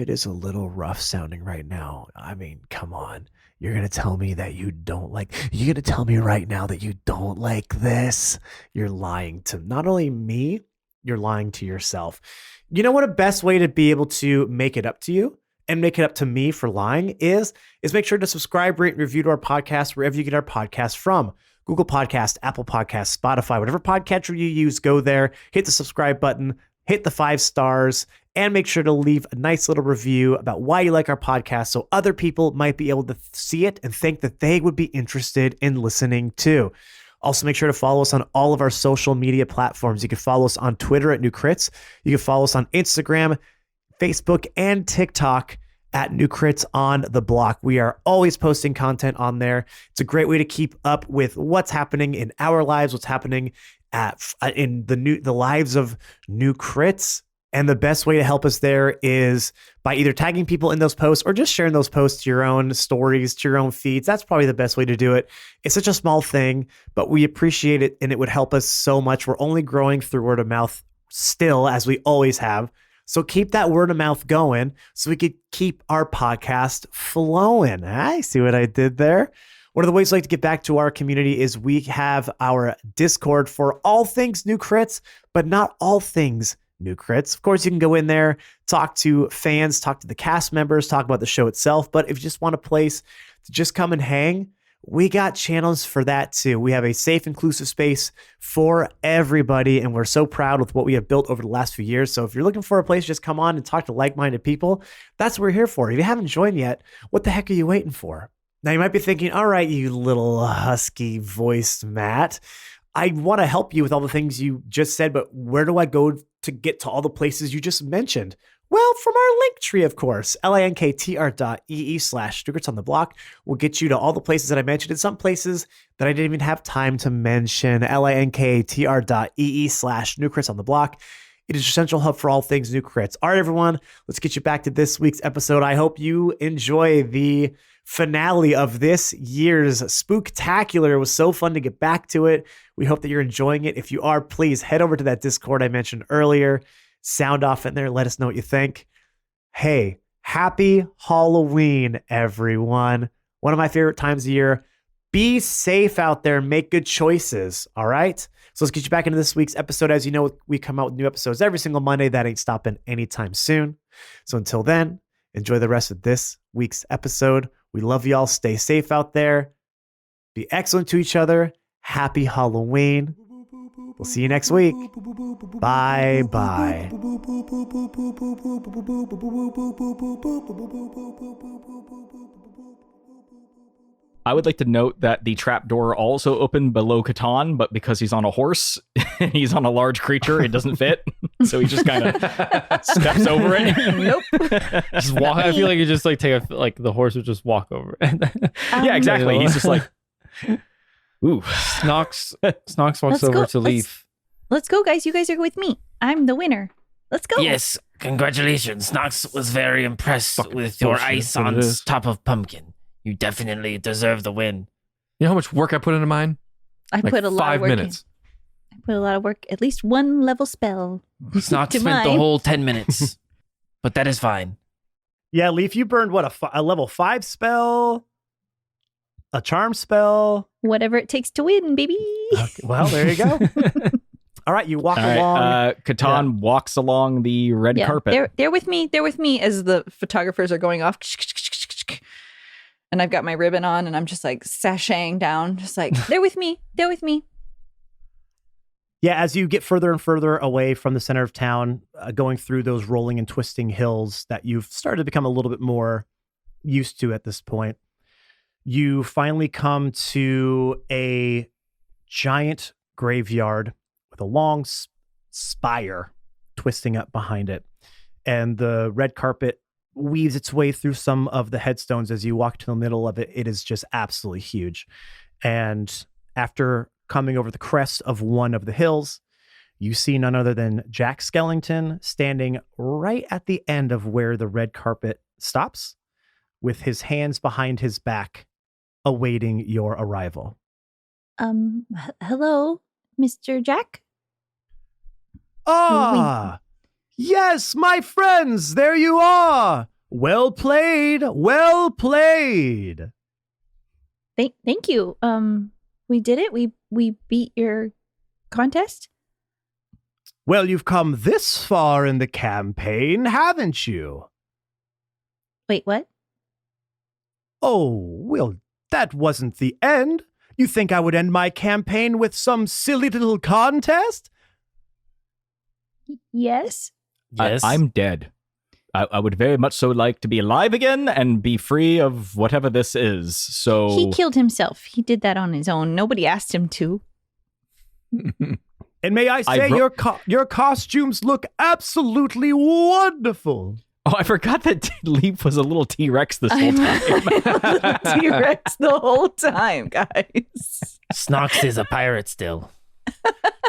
it is a little rough sounding right now, I mean, come on. You're going to tell me that you're going to tell me right now that you don't like this? You're lying to not only me, you're lying to yourself. You know what a best way to be able to make it up to you and make it up to me for lying is make sure to subscribe, rate, and review to our podcast wherever you get our podcast from. Google Podcast, Apple Podcast, Spotify, whatever podcatcher you use, go there, hit the subscribe button, hit the 5 stars, and make sure to leave a nice little review about why you like our podcast so other people might be able to see it and think that they would be interested in listening too. Also, make sure to follow us on all of our social media platforms. You can follow us on Twitter at New Crits. You can follow us on Instagram, Facebook, and TikTok at New Crits on the Block. We are always posting content on there. It's a great way to keep up with what's happening in our lives, what's happening in the lives of New Crits. And the best way to help us there is by either tagging people in those posts or just sharing those posts to your own stories, to your own feeds. That's probably the best way to do it. It's such a small thing, but we appreciate it and it would help us so much. We're only growing through word of mouth still, as we always have. So keep that word of mouth going so we could keep our podcast flowing. I see what I did there. One of the ways we like to get back to our community is we have our Discord for all things New Crits, but not all things New Crits. Of course, you can go in there, talk to fans, talk to the cast members, talk about the show itself. But if you just want a place to just come and hang, we got channels for that too. We have a safe, inclusive space for everybody, and we're so proud with what we have built over the last few years. So if you're looking for a place to just come on and talk to like-minded people, that's what we're here for. If you haven't joined yet, what the heck are you waiting for? Now, you might be thinking, all right, you little husky-voiced Matt, I want to help you with all the things you just said, but where do I go to get to all the places you just mentioned? Well, from our link tree, of course, linktr.ee/New on the Block will get you to all the places that I mentioned and some places that I didn't even have time to mention. linktr.ee/New on the Block. It is your central hub for all things New Crits. All right, everyone, let's get you back to this week's episode. I hope you enjoy the finale of this year's Spooktacular. It was so fun to get back to it. We hope that you're enjoying it. If you are, please head over to that Discord I mentioned earlier. Sound off in there. Let us know what you think. Hey, happy Halloween, everyone. One of my favorite times of year. Be safe out there. Make good choices. All right. So let's get you back into this week's episode. As you know, we come out with new episodes every single Monday. That ain't stopping anytime soon. So until then, enjoy the rest of this week's episode. We love y'all. Stay safe out there. Be excellent to each other. Happy Halloween. We'll see you next week. Bye-bye. I would like to note that the trap door also opened below Catan, but because he's on a horse and he's on a large creature, it doesn't fit. So he just kind of steps over it. Nope. Just walk. I feel like you just like the horse would just walk over it. Yeah, exactly. He's just like, ooh. Snox walks Let's over go. to Leaf. Let's go, guys. You guys are with me. I'm the winner. Let's go. Yes, congratulations. Knox was very impressed Fucking with your bullshit, ice that's what on it is. top of pumpkin. You definitely deserve the win. You know how much work I put into mine? I Like put a lot 5 of work minutes. in. I put a lot of work. At least one level spell. Snox To spent the mine. whole 10 minutes, but that is fine. Yeah, Leaf, you burned what, a level 5 spell? A charm spell? Whatever it takes to win, baby. Okay, well, there you go. All right, you walk All right, along. Catan walks along the red carpet. They're with me. They're with me as the photographers are going off. And I've got my ribbon on and I'm just like sashaying down, just like, They're with me. They're with me. Yeah, as you get further and further away from the center of town, going through those rolling and twisting hills that you've started to become a little bit more used to at this point, you finally come to a giant graveyard with a long spire twisting up behind it. And the red carpet weaves its way through some of the headstones. As you walk to the middle of it, it is just absolutely huge. And after coming over the crest of one of the hills, you see none other than Jack Skellington standing right at the end of where the red carpet stops, with his hands behind his back, awaiting your arrival. Hello, Mr. Jack? Ah, yes, my friends, there you are. Well played, well played. Thank you. We did it. We beat your contest. Well, you've come this far in the campaign, haven't you? Wait, what? Oh, well, that wasn't the end. You think I would end my campaign with some silly little contest? Yes. Yes. I'm dead. I would very much so like to be alive again and be free of whatever this is. So He killed himself. He did that on his own. Nobody asked him to. And may I say, your costumes look absolutely wonderful. Oh, I forgot that Leaf was a little T-Rex this whole time. T-Rex the whole time, guys. Snox is a pirate still.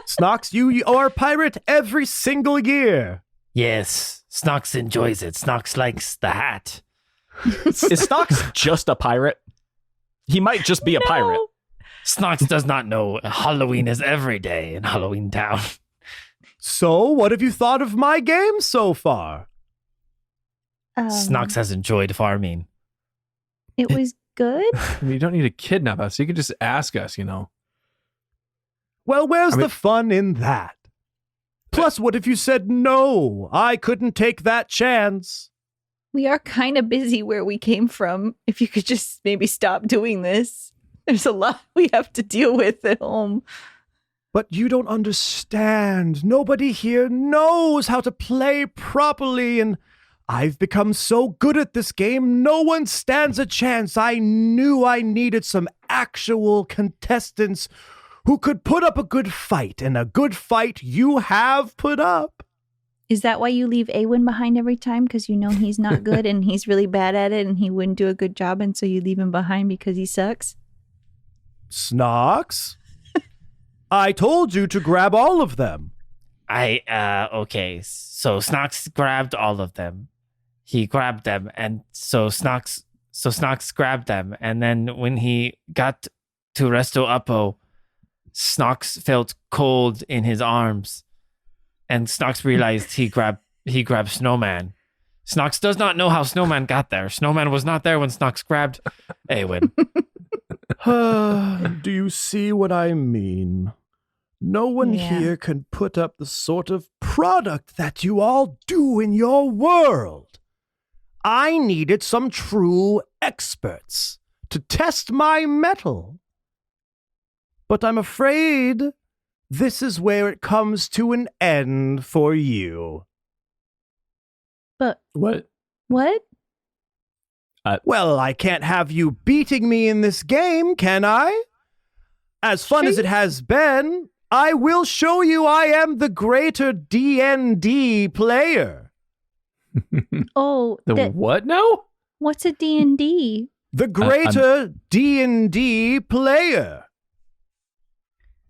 Snox, you are a pirate every single year. Yes, Snox enjoys it. Snox likes the hat. Is Snox just a pirate? He might just be a pirate. Snox does not know Halloween is every day in Halloween Town. So, what have you thought of my game so far? Snox has enjoyed farming. It was good. I mean, you don't need to kidnap us. You can just ask us, you know. Well, where's the fun in that? Plus, what if you said no? I couldn't take that chance. We are kind of busy where we came from. If you could just maybe stop doing this. There's a lot we have to deal with at home. But you don't understand. Nobody here knows how to play properly, and I've become so good at this game, no one stands a chance. I knew I needed some actual contestants who could put up a good fight, and a good fight you have put up. Is that why you leave Awen behind every time? Because you know he's not good and he's really bad at it and he wouldn't do a good job, and so you leave him behind because he sucks? Snox? I told you to grab all of them. Okay. So Snox grabbed all of them. He grabbed them, and so Snox grabbed them, and then when he got to Resto Uppo, Snox felt cold in his arms, and Snox realized he grabbed Snowman. Snox does not know how Snowman got there. Snowman was not there when Snox grabbed Awen. Do you see what I mean? No one here can put up the sort of product that you all do in your world. I needed some true experts to test my mettle. But I'm afraid this is where it comes to an end for you. But What? Well, I can't have you beating me in this game, can I? As fun as it has been, I will show you I am the greater D&D player. oh, The what now? what's a D&D? The greater D&D player.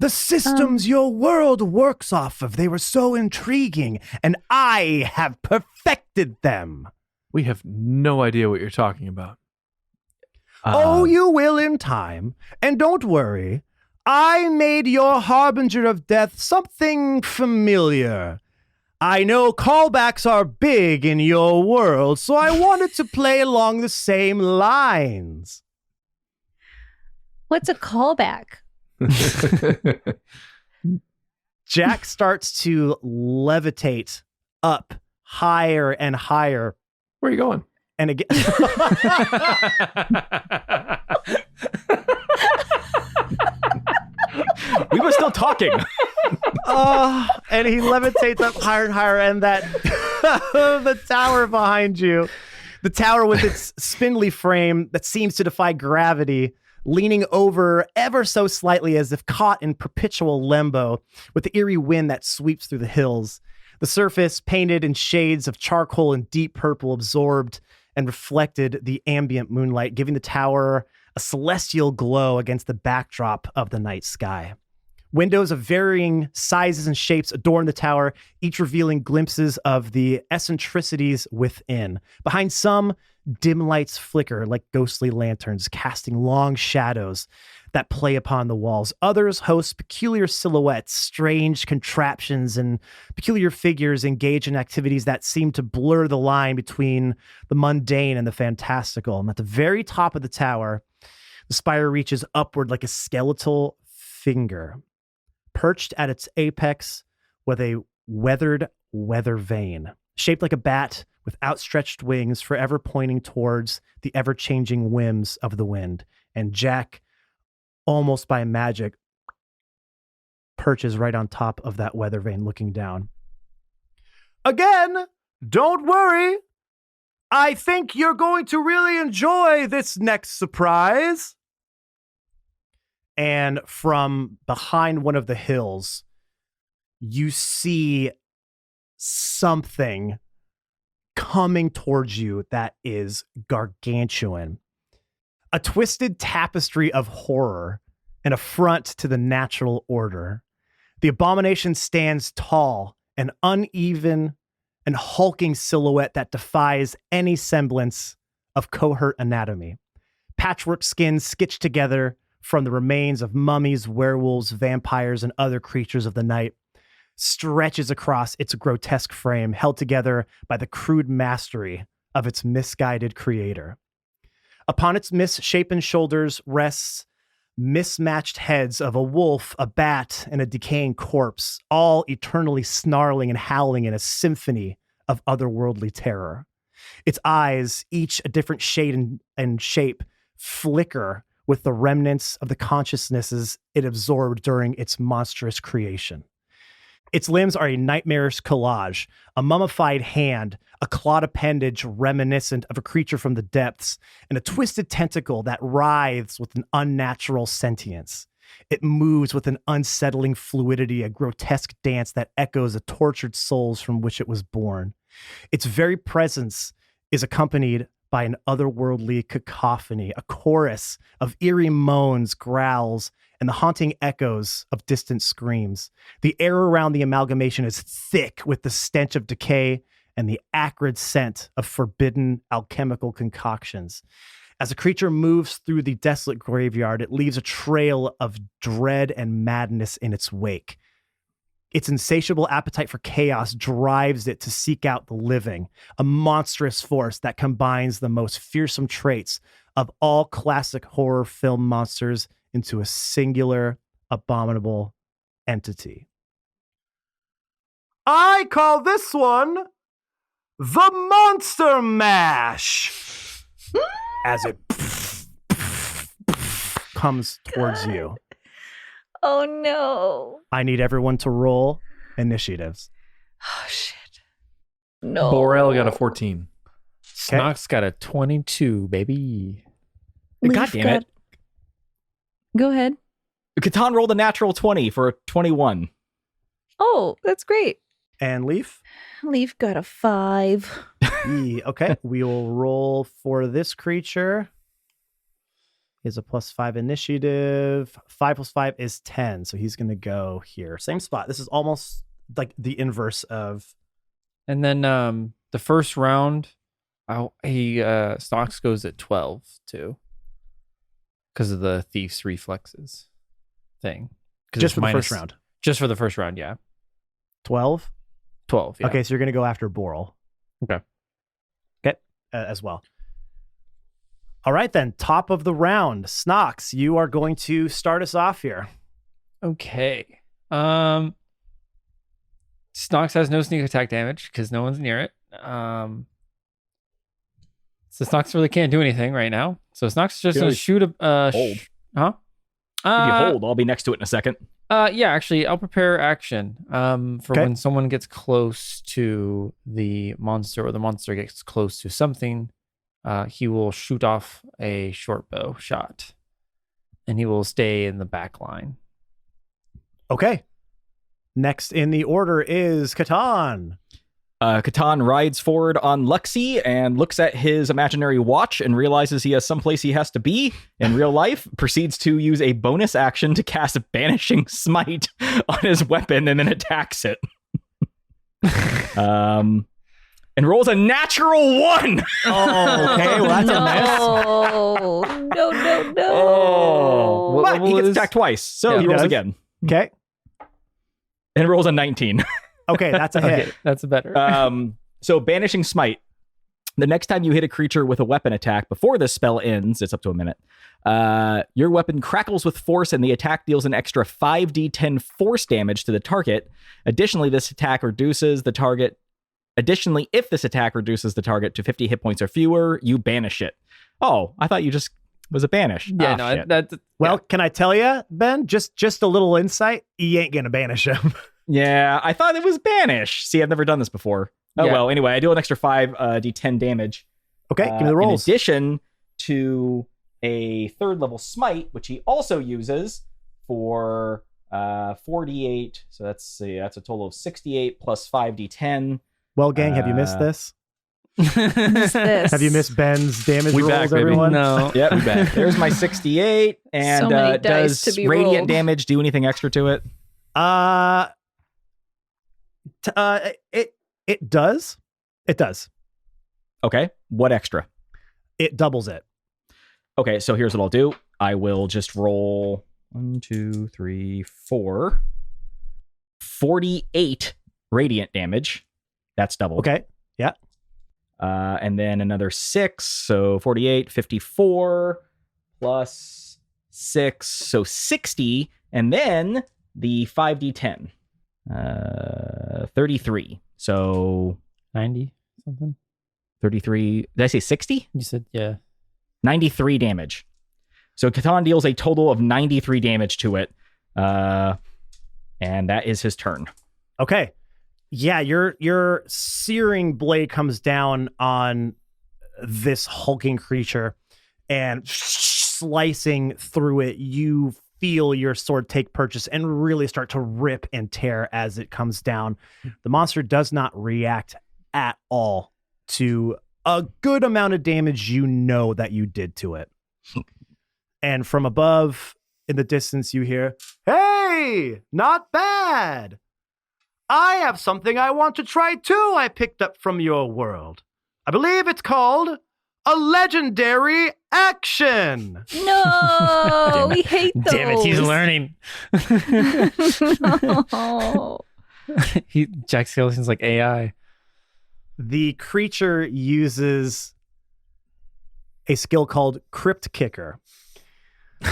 The systems your world works off of, they were so intriguing, and I have perfected them. We have no idea what you're talking about. Oh, you will in time. And don't worry, I made your Harbinger of Death something familiar. I know callbacks are big in your world, so I wanted to play along the same lines. What's a callback? Jack starts to levitate up higher and higher. Where are you going? And again, We were still talking. and he levitates up higher and higher, and that the tower behind you, the tower with its spindly frame that seems to defy gravity, leaning over ever so slightly as if caught in perpetual limbo with the eerie wind that sweeps through the hills. The surface, painted in shades of charcoal and deep purple, absorbed and reflected the ambient moonlight, giving the tower a celestial glow against the backdrop of the night sky. Windows of varying sizes and shapes adorn the tower, each revealing glimpses of the eccentricities within. Behind some, dim lights flicker like ghostly lanterns, casting long shadows that play upon the walls. Others host peculiar silhouettes, strange contraptions, and peculiar figures engage in activities that seem to blur the line between the mundane and the fantastical. And at the very top of the tower, the spire reaches upward like a skeletal finger, perched at its apex with a weathered weather vane, shaped like a bat with outstretched wings, forever pointing towards the ever-changing whims of the wind. And Jack, almost by magic, perches right on top of that weather vane looking down. Again, don't worry. I think you're going to really enjoy this next surprise. And from behind one of the hills, you see something coming towards you that is gargantuan. A twisted tapestry of horror, an affront to the natural order. The abomination stands tall, an uneven and hulking silhouette that defies any semblance of cohort anatomy. Patchwork skin stitched together from the remains of mummies, werewolves, vampires, and other creatures of the night stretches across its grotesque frame, held together by the crude mastery of its misguided creator. Upon its misshapen shoulders rests mismatched heads of a wolf, a bat, and a decaying corpse, all eternally snarling and howling in a symphony of otherworldly terror. Its eyes, each a different shade and shape, flicker with the remnants of the consciousnesses it absorbed during its monstrous creation. Its limbs are a nightmarish collage, a mummified hand, a clawed appendage reminiscent of a creature from the depths, and a twisted tentacle that writhes with an unnatural sentience. It moves with an unsettling fluidity, a grotesque dance that echoes the tortured souls from which it was born. Its very presence is accompanied by an otherworldly cacophony, a chorus of eerie moans, growls, and the haunting echoes of distant screams. The air around the amalgamation is thick with the stench of decay and the acrid scent of forbidden alchemical concoctions. As the creature moves through the desolate graveyard, it leaves a trail of dread and madness in its wake. Its insatiable appetite for chaos drives it to seek out the living, a monstrous force that combines the most fearsome traits of all classic horror film monsters into a singular, abominable entity. I call this one the Monster Mash, as it comes towards you. Oh no. I need everyone to roll initiatives. Oh shit. No. Borel got a 14. Snox got a 22, baby. God damn it. Go ahead. Catan rolled a natural 20 for a 21. Oh, that's great. And Leaf? Leaf got a 5. Okay, we will roll for this creature. Is a +5 initiative. 5 + 5 is 10. So he's going to go here. Same spot. This is almost like the inverse of. And then the first round, Snox goes at 12 too, because of the thief's reflexes thing. Just for the first round. Just for the first round, yeah. 12? 12, yeah. Okay, so you're going to go after Boral. Okay. Okay, as well. All right, then. Top of the round. Snox, you are going to start us off here. Okay. Snox has no sneak attack damage because no one's near it. So Snox really can't do anything right now. So Snox is just going to shoot a... hold. Huh? If you hold, I'll be next to it in a second. Yeah, actually, I'll prepare action for when someone gets close to the monster or the monster gets close to something. He will shoot off a short bow shot, and he will stay in the back line. Okay. Next in the order is Catan. Catan rides forward on Luxie and looks at his imaginary watch and realizes he has someplace he has to be in real life, proceeds to use a bonus action to cast a Banishing Smite on his weapon and then attacks it. And rolls a natural 1. Oh, okay. Well, that's a miss. No. Oh, but he gets attacked twice, so he rolls does. again. Okay. And rolls a 19. Okay, that's a hit. Okay, that's better. So Banishing Smite. The next time you hit a creature with a weapon attack before this spell ends, it's up to a minute, your weapon crackles with force and the attack deals an extra 5d10 force damage to the target. Additionally, if this attack reduces the target to 50 hit points or fewer, you banish it. Oh, I thought you just Was it banish? Yeah, Oh, no, shit. that's Well, can I tell you, Ben? Just a little insight. You ain't gonna banish him. Yeah, I thought it was banish. See, I've never done this before. Oh, Yeah. well, anyway, I do an extra 5 d10 damage. Okay, give me the rolls. In addition to a 3rd level smite, which he also uses for 4d8. So that's a total of 68 plus 5d10. Well, gang, have you missed this? What's this? Have you missed Ben's damage We rolls, back, baby. everyone? no. Yep, we back. There's my 68. And So many dice does to be radiant rolled. damage do anything extra to it? It does. It does. Okay. What extra? It doubles it. Okay, so here's what I'll do. I will just roll 1, 2, 3, 4. 48 radiant damage. That's double. Okay. Yeah. And then another 6. So 48, 54 plus 6. So 60. And then the 5d10. 33. So 90 something. 33. Did I say 60? You said yeah. 93 damage. So Catan deals a total of 93 damage to it. And that is his turn. Okay. Yeah, your searing blade comes down on this hulking creature, and slicing through it, you feel your sword take purchase and really start to rip and tear as it comes down. The monster does not react at all to a good amount of damage you know that you did to it. And from above in the distance, you hear, "Hey, not bad. I have something I want to try too I picked up from your world. I believe it's called a legendary action." No, we hate those. Damn it, he's learning. No. Jack Skellington's like AI. The creature uses a skill called Crypt Kicker.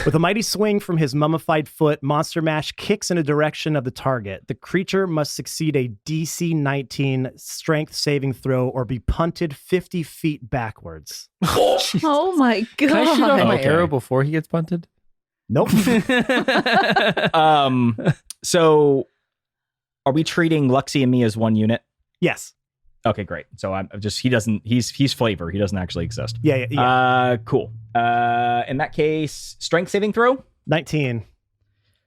With a mighty swing from his mummified foot, Monster Mash kicks in a direction of the target. The creature must succeed a DC 19 strength saving throw or be punted 50 feet backwards. Oh my god. Can I shoot off my Okay. arrow before he gets punted? Nope. So are we treating Luxie and me as one unit? Yes. Okay, great. So I'm just he's flavor. He doesn't actually exist. Yeah. Cool. In that case, strength saving throw, 19.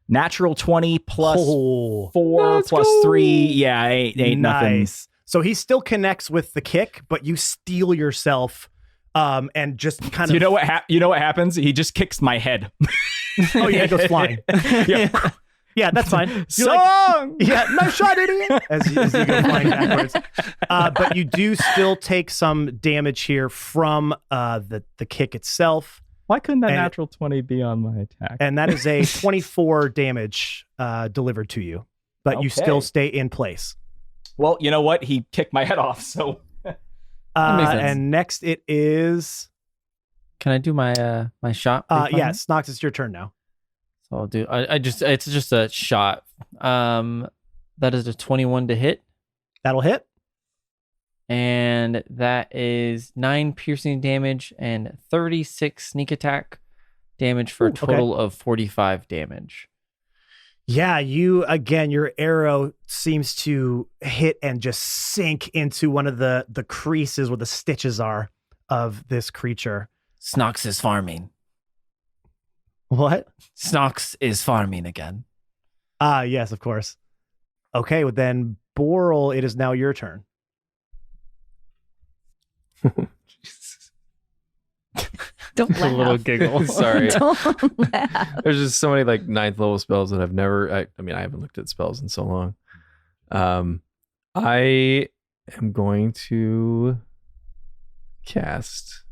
natural 20 plus Oh, 4 plus 3. Yeah, ain't nothing. nice. So he still connects with the kick, but you steel yourself and just kind of... You know what happens? He just kicks my head. Oh, yeah, it goes flying. Yeah. Yeah, that's fine. You're Song! yeah, nice shot, idiot! As you go flying backwards. But you do still take some damage here from the kick itself. Why couldn't that And- natural 20 be on my attack? And that is a 24 damage delivered to you. But you Okay. still stay in place. Well, you know what? He kicked my head off, so... makes sense. And next it is... Can I do my my shot? yeah, Snox, it's your turn now. So I'll do. It's just a shot. That is a 21 to hit, That'll hit. and that is 9 piercing damage and 36 sneak attack damage for a Ooh, okay. total of 45 damage. Yeah, your arrow seems to hit and just sink into one of the creases where the stitches are of this creature. Snox is farming. What? Snox is farming again. Yes, of course. Okay, well then, Boral, it is now your turn. Don't A little laugh. giggle. Sorry. Don't laugh. There's just so many like 9th level spells that I've never. I mean, I haven't looked at spells in so long. I am going to cast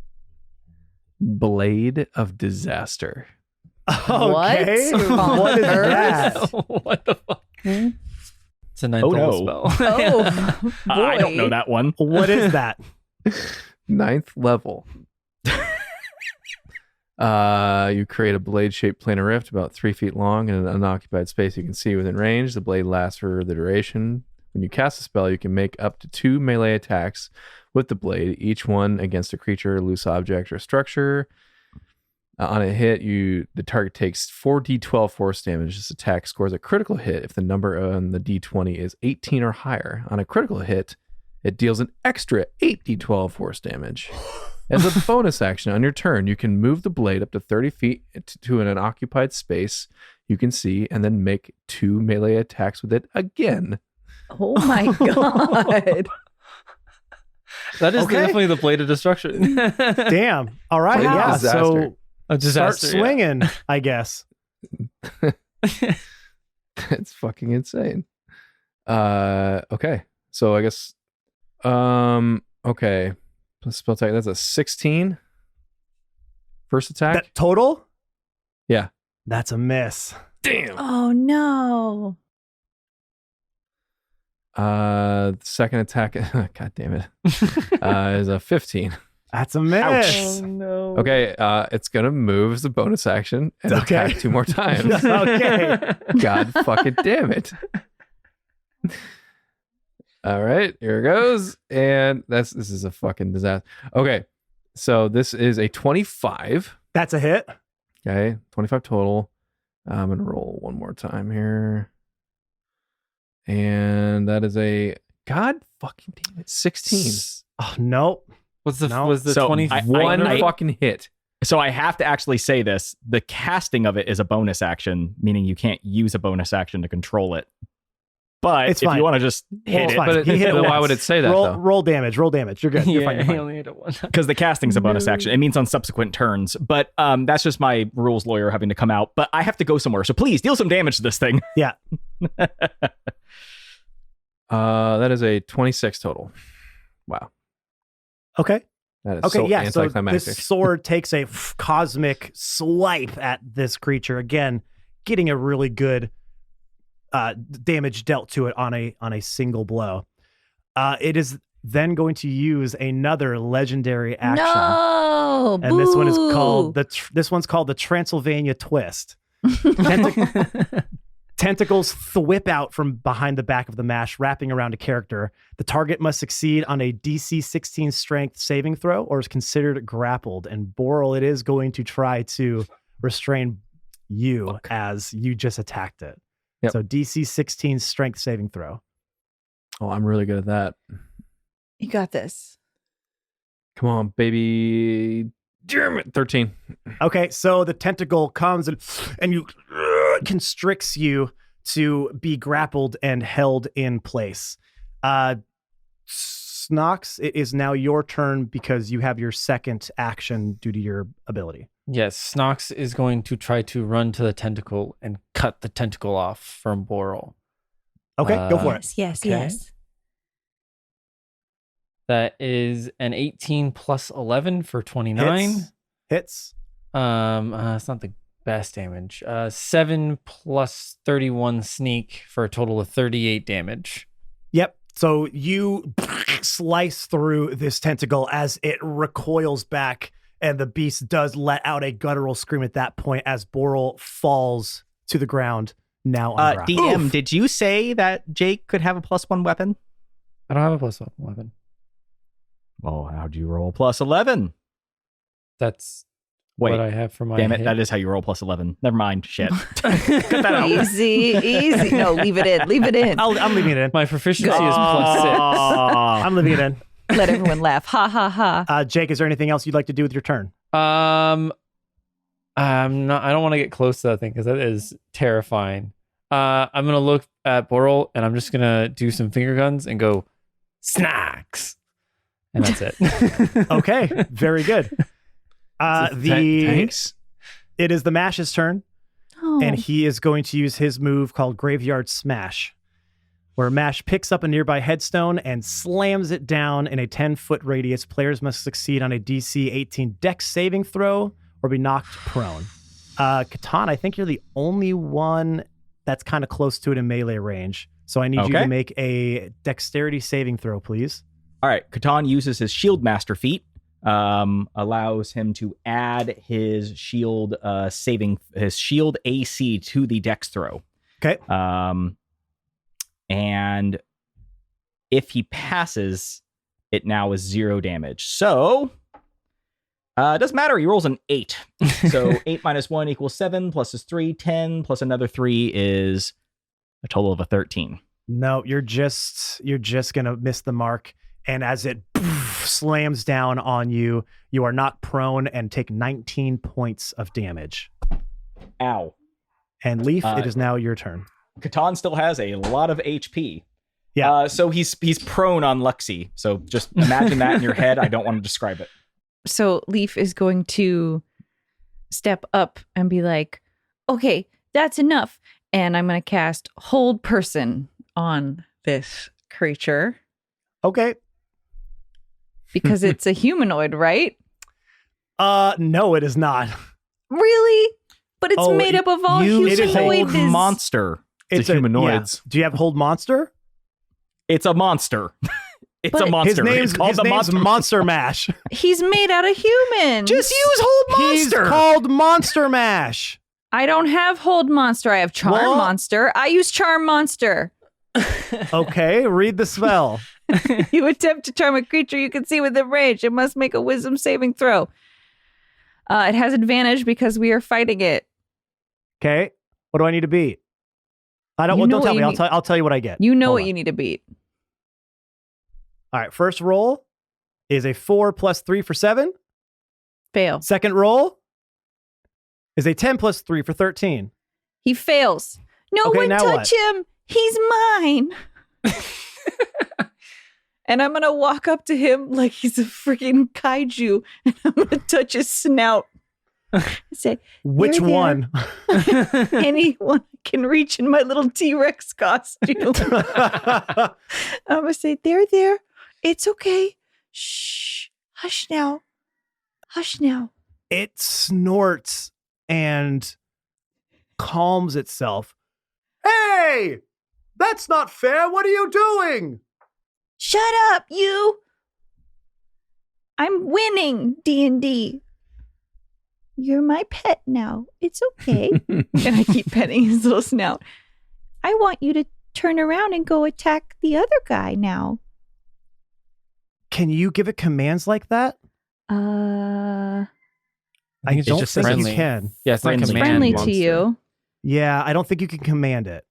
Blade of Disaster. Okay, What? what is Earth? that? What the fuck? It's a 9th Oh, level no. spell. Oh, I don't know boy. that one. What is that? 9th level. You create a blade-shaped planar rift about 3 feet long in an unoccupied space you can see within range. The blade lasts for the duration. When you cast a spell, you can make up to 2 melee attacks with the blade, each one against a creature, loose object, or structure. On a hit, the target takes 4d12 force damage. This attack scores a critical hit if the number on the d20 is 18 or higher. On a critical hit, it deals an extra 8d12 force damage. As a bonus action on your turn, you can move the blade up to 30 feet to an occupied space you can see, and then make 2 melee attacks with it again. Oh my god. That is Okay. definitely the blade of destruction. Damn. All right. Blade of Yeah. disaster. So A start disaster, yeah. swinging, I guess. It's fucking insane. Okay. So I guess okay. Spell attack, that's a 16. First attack? That total? Yeah. That's a miss. Damn. Oh no. Second attack, god damn it. Is a 15. That's a miss. no. Okay, it's gonna move as a bonus action and Okay. attack 2 more times. Okay. God fucking damn it. All right, here it goes. And this is a fucking disaster. Okay, so this is a 25. That's a hit. Okay, 25 total. I'm gonna roll one more time here. And that is a god fucking damn it, 16. Oh, nope. Was the No. was the So 20 One I- fucking hit. So I have to actually say this. The casting of it is a bonus action, meaning you can't use a bonus action to control it. But It's if fine. you want to just hit it's it, fine. But He hit it why once. would it say that roll, though? roll damage. Roll damage. You're good. You're yeah, fine. You're he fine. only hit it one. because the casting's a bonus action. It means on subsequent turns. But that's just my rules lawyer having to come out. But I have to go somewhere. So please deal some damage to this thing. Yeah. That is a 26 total. Wow. Okay. That is Okay. so Yeah. So anticlimactic. this sword takes a cosmic swipe at this creature again, getting a really good damage dealt to it on a single blow. It is then going to use another legendary action, No. and this one is boo. called this one's called the Transylvania Twist. Tentacles thwip out from behind the back of the mash, wrapping around a character. The target must succeed on a DC 16 strength saving throw or is considered grappled. And Boral, it is going to try to restrain you as you just attacked it. Yep. So DC 16 strength saving throw. Oh, I'm really good at that. You got this. Come on, baby. Damn it. 13. Okay, so the tentacle comes and you constricts you to be grappled and held in place. Snox, it is now your turn because you have your second action due to your ability. Yes, Snox is going to try to run to the tentacle and cut the tentacle off from Boral. Okay, go for it. Yes, yes, Okay. yes. That is an 18 plus 11 for 29. Hits. It's not the best damage. 7 plus 31 sneak for a total of 38 damage. Yep. So you slice through this tentacle as it recoils back, and the beast does let out a guttural scream at that point as Boral falls to the ground. Now on ground. DM, did you say that Jake could have a +1 weapon? I don't have a plus 1 weapon. Well, how'd you roll +11? That's Wait, what I have for my damn it. hit. That is how you roll +11. Never mind. Shit. Cut that out. Easy. No, leave it in. Leave it in. I'm leaving it in. My proficiency is plus 6. I'm leaving it in. Let everyone laugh. Ha ha ha. Jake, is there anything else you'd like to do with your turn? I'm not. I don't want to get close to that thing because that is terrifying. I'm gonna look at Boral and I'm just gonna do some finger guns and go snacks, and that's it. Okay, very good. Thanks. It is the Mash's turn, Oh. and he is going to use his move called Graveyard Smash, where Mash picks up a nearby headstone and slams it down in a 10-foot radius. Players must succeed on a DC 18 Dex saving throw or be knocked prone. Catan, I think you're the only one that's kind of close to it in melee range. So I need you Okay. to make a dexterity saving throw, please. All right. Catan uses his Shield Master feat, allows him to add his shield shield AC to the Dex throw. Okay. And if he passes, it now is 0 damage. So Doesn't matter. He rolls an 8. So 8 minus 1 equals 7, plus is 3, 10, plus another 3 is a total of a 13. No, you're just gonna miss the mark. And as it slams down on you, you are knocked prone and take 19 points of damage. Ow. And Leaf, it is now your turn. Catan still has a lot of HP. Yeah. So he's prone on Luxie. So just imagine that in your head. I don't want to describe it. So Leaf is going to step up and be like, okay, that's enough. And I'm going to cast Hold Person on this creature Okay. because it's a humanoid, right? No, it is not. Really? But it's Oh, made up of all It is a humanoids. monster. It's a humanoids. Do you have Hold Monster? It's a monster. It's But a monster. His name's, It's called his the name's monster. Monster Mash. He's made out of humans. Just use Hold He's Monster. called Monster Mash. I don't have Hold Monster. I have Charm Well- Monster. I use Charm Monster. Okay, read the spell. You attempt to charm a creature you can see within range. It must make a wisdom saving throw. It has advantage because we are fighting it. Okay, what do I need to beat? I don't. You Well, know don't what tell you me. need- I'll tell you what I get. You know Hold what on. you need to beat. All right, first roll is a 4 plus 3 for 7. Fail. Second roll is a 10 plus 3 for 13. He fails. No Okay, one now touch him. He's mine. And I'm going to walk up to him like he's a freaking kaiju and I'm going to touch his snout. Say, Which "There, there." one? Anyone I can reach in my little T-Rex costume. I'm going to say, there. It's okay. Shh. Hush now. Hush now. It snorts and calms itself. Hey! That's not fair. What are you doing? Shut up, you! I'm winning, D&D. You're my pet now. It's okay. And I keep petting his little snout. I want you to turn around and go attack the other guy now. Can you give it commands like that? Uh, I think it's don't just think friendly. you can. Yeah, it's not Friendly. command Friendly monster. to you. Yeah, I don't think you can command it.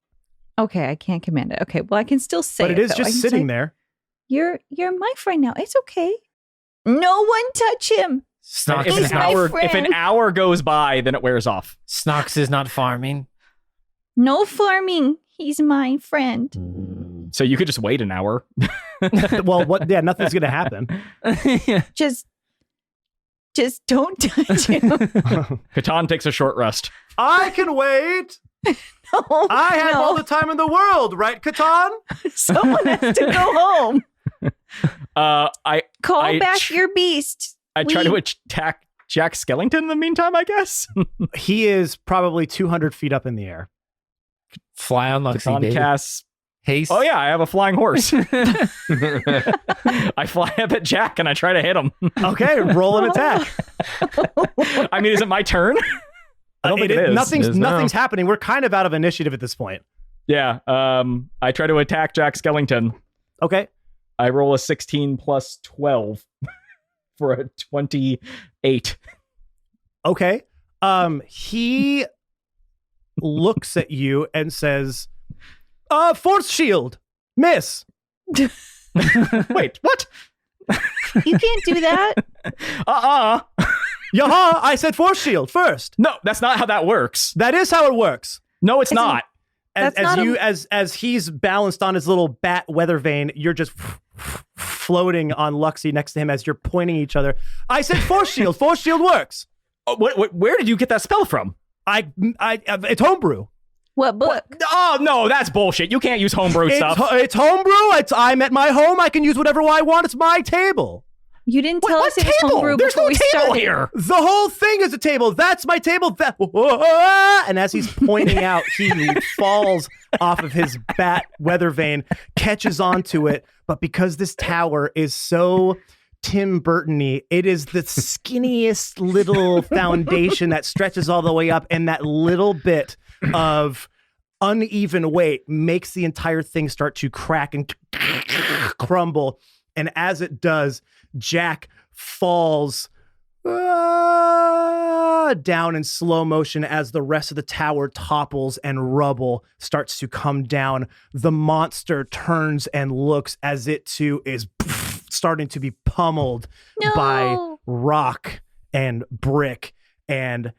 Okay, I can't command it. Okay, well, I can still say But it is though. I just can sitting say, there. you're my friend now. It's okay. No one touch him. Snox If is my not, if an friend. hour goes by, then it wears off. Snox is not farming. No farming. He's my friend. So you could just wait an hour. Well, what? Yeah, nothing's gonna happen. Just don't touch him. Catan takes a short rest. I can wait. No, I have no. all the time in the world, right, Catan? Someone has to go home. I Call back your beast. try to We- attack Jack Skellington in the meantime, I guess. He is probably 200 feet up in the air. Fly on Luxie, Catan baby. casts. Haste. Oh yeah, I have a flying horse. I fly up at Jack and I try to hit him. Okay, roll an attack. I mean, is it my turn? I don't think it is. Nothing's It is now. happening. We're kind of out of initiative at this point. Yeah. I try to attack Jack Skellington. Okay. I roll a 16 plus 12 for a 28. Okay. He looks at you and says, force shield. Miss. Wait, what? You can't do that. Yaha, I said force shield first. No, that's not how that works. That is how it works. No, it's not. As, That's not as you as he's balanced on his little bat weather vane, you're just floating on Luxie next to him as you're pointing each other. I said force shield. Force shield works. Oh, where did you get that spell from? It's homebrew. What book? Oh, no, that's bullshit. You can't use homebrew stuff. It's homebrew. I'm at my home. I can use whatever I want. It's my table. You didn't tell us it was table? homebrew There's before no we table started. here. The whole thing is a table. That's my table. And as he's pointing out, he falls off of his bat weather vane, catches onto it. But because this tower is so Tim Burton-y, it is the skinniest little foundation that stretches all the way up, and that little bit of uneven weight makes the entire thing start to crack and crumble. And as it does, Jack falls down in slow motion as the rest of the tower topples and rubble starts to come down. The monster turns and looks as it too is starting to be pummeled by rock and brick. And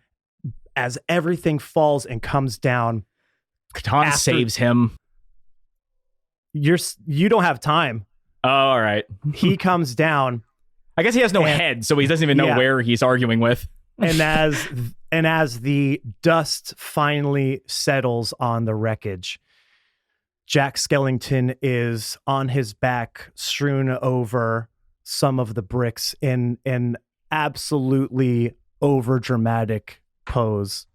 as everything falls and comes down, Catan saves him. You don't have time. Oh, all right. He comes down. I guess he has no head, so he doesn't even know where he's arguing with. And as the dust finally settles on the wreckage, Jack Skellington is on his back, strewn over some of the bricks in an absolutely overdramatic pose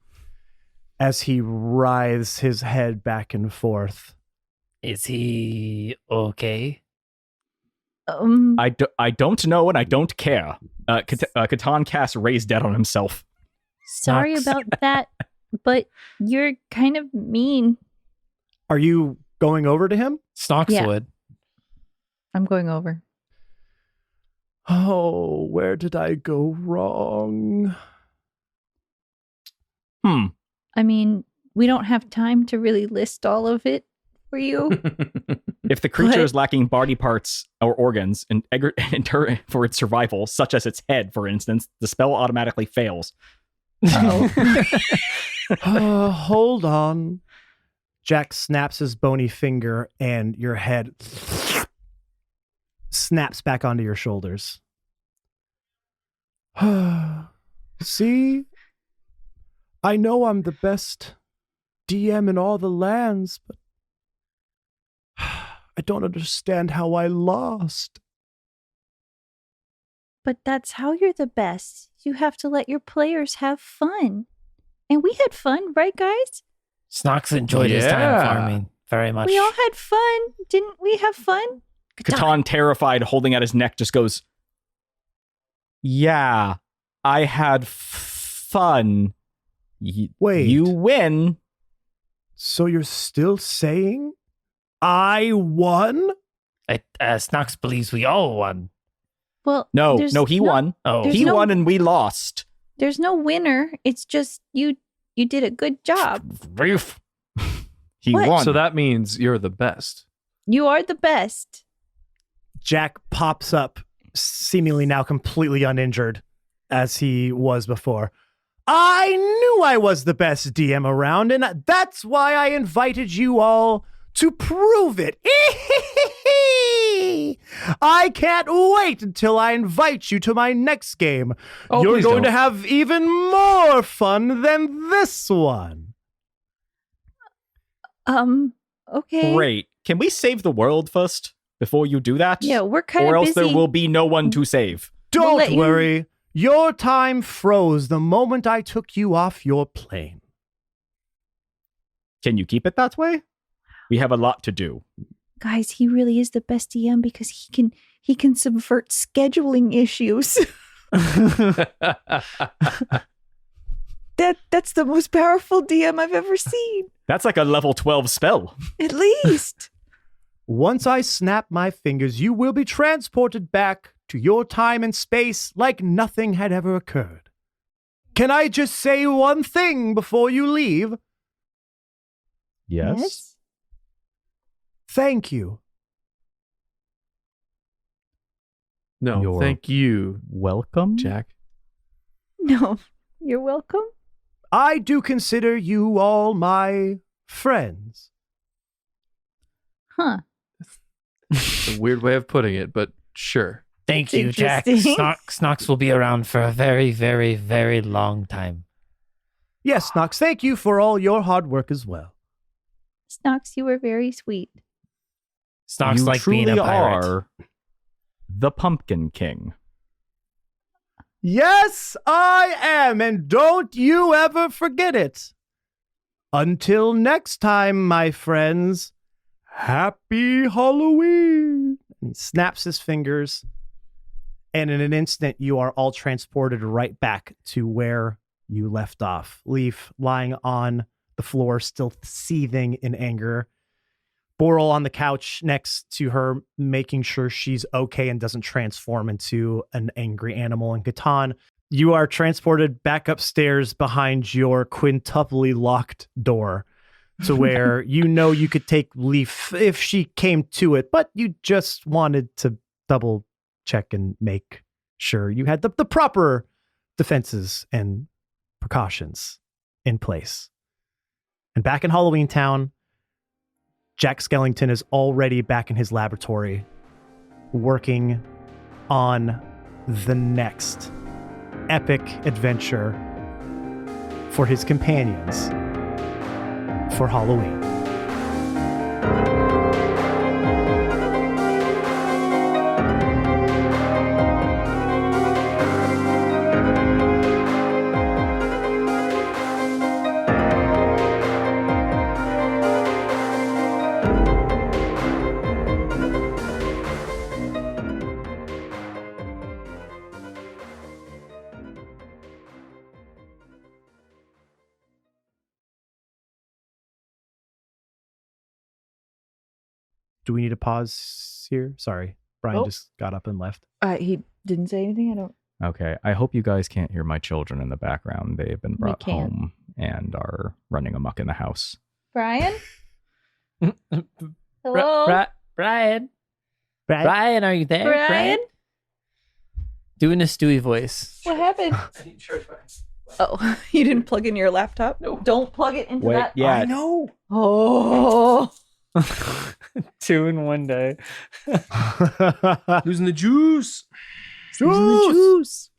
as he writhes his head back and forth. Is he okay? I don't know and I don't care. Catan casts Raise Dead on himself. Sorry about that, but you're kind of mean. Are you going over to him? Snox would. I'm going over. Oh, where did I go wrong? I mean, we don't have time to really list all of it for you. If the creature is lacking body parts or organs for its survival, such as its head, for instance, the spell automatically fails. Hold on. Jack snaps his bony finger and your head snaps back onto your shoulders. See? I know I'm the best DM in all the lands, but I don't understand how I lost. But that's how you're the best. You have to let your players have fun. And we had fun, right, guys? Snox enjoyed his time farming very much. We all had fun. Didn't we have fun? Catan, terrified, holding at his neck, just goes, yeah, I had fun. Wait. You win. So you're still saying I won? Snox believes we all won. Well, No, he won. Oh, He won and we lost. There's no winner. It's just you did a good job. He What? won. So that means you're the best. You are the best. Jack pops up, seemingly now completely uninjured as he was before. I knew I was the best DM around, and that's why I invited you all to prove it. I can't wait until I invite you to my next game. Oh, You're please going to don't. have even more fun than this one. Okay. Great. Can we save the world first before you do that? Yeah, we're kind of Or else busy. there will be no one to save. Don't let you- worry. Your time froze the moment I took you off your plane. Can you keep it that way? We have a lot to do. Guys, he really is the best DM because he can subvert scheduling issues. That's the most powerful DM I've ever seen. That's like a level 12 spell. At least. Once I snap my fingers, you will be transported back to your time and space like nothing had ever occurred. Can I just say one thing before you leave? Yes. Thank you. No, You're- thank you, Welcome. Jack. No, you're welcome. I do consider you all my friends. Huh. A weird way of putting it, but sure. thank you, Jack. Interesting. Snox will be around for a very, very, very long time. Yes, Knox, thank you for all your hard work as well. Snox, you were very sweet. Snox You like truly being a pirate. are the Pumpkin King. Yes, I am, and don't you ever forget it. Until next time, my friends, happy Halloween. And he snaps his fingers, and in an instant, you are all transported right back to where you left off. Leaf lying on the floor, still seething in anger. Boral on the couch next to her, making sure she's okay and doesn't transform into an angry animal. And Catan you are transported back upstairs behind your quintuply locked door to where you could take Leaf if she came to it, but you just wanted to double check and make sure you had the proper defenses and precautions in place. And back in Halloween Town, Jack Skellington is already back in his laboratory working on the next epic adventure for his companions for Halloween. Do we need to pause here? Sorry, Brian just got up and left. He didn't say anything. I don't. Okay, I hope you guys can't hear my children in the background. They have been brought home and are running amok in the house. Brian? Hello? Brian? Brian, are you there? Brian? Doing a Stewie voice. What happened? Oh, you didn't plug in your laptop? No. Don't plug it into Wait, that. yeah. I know. Oh. 2 in one day. Losing the juice. Juice.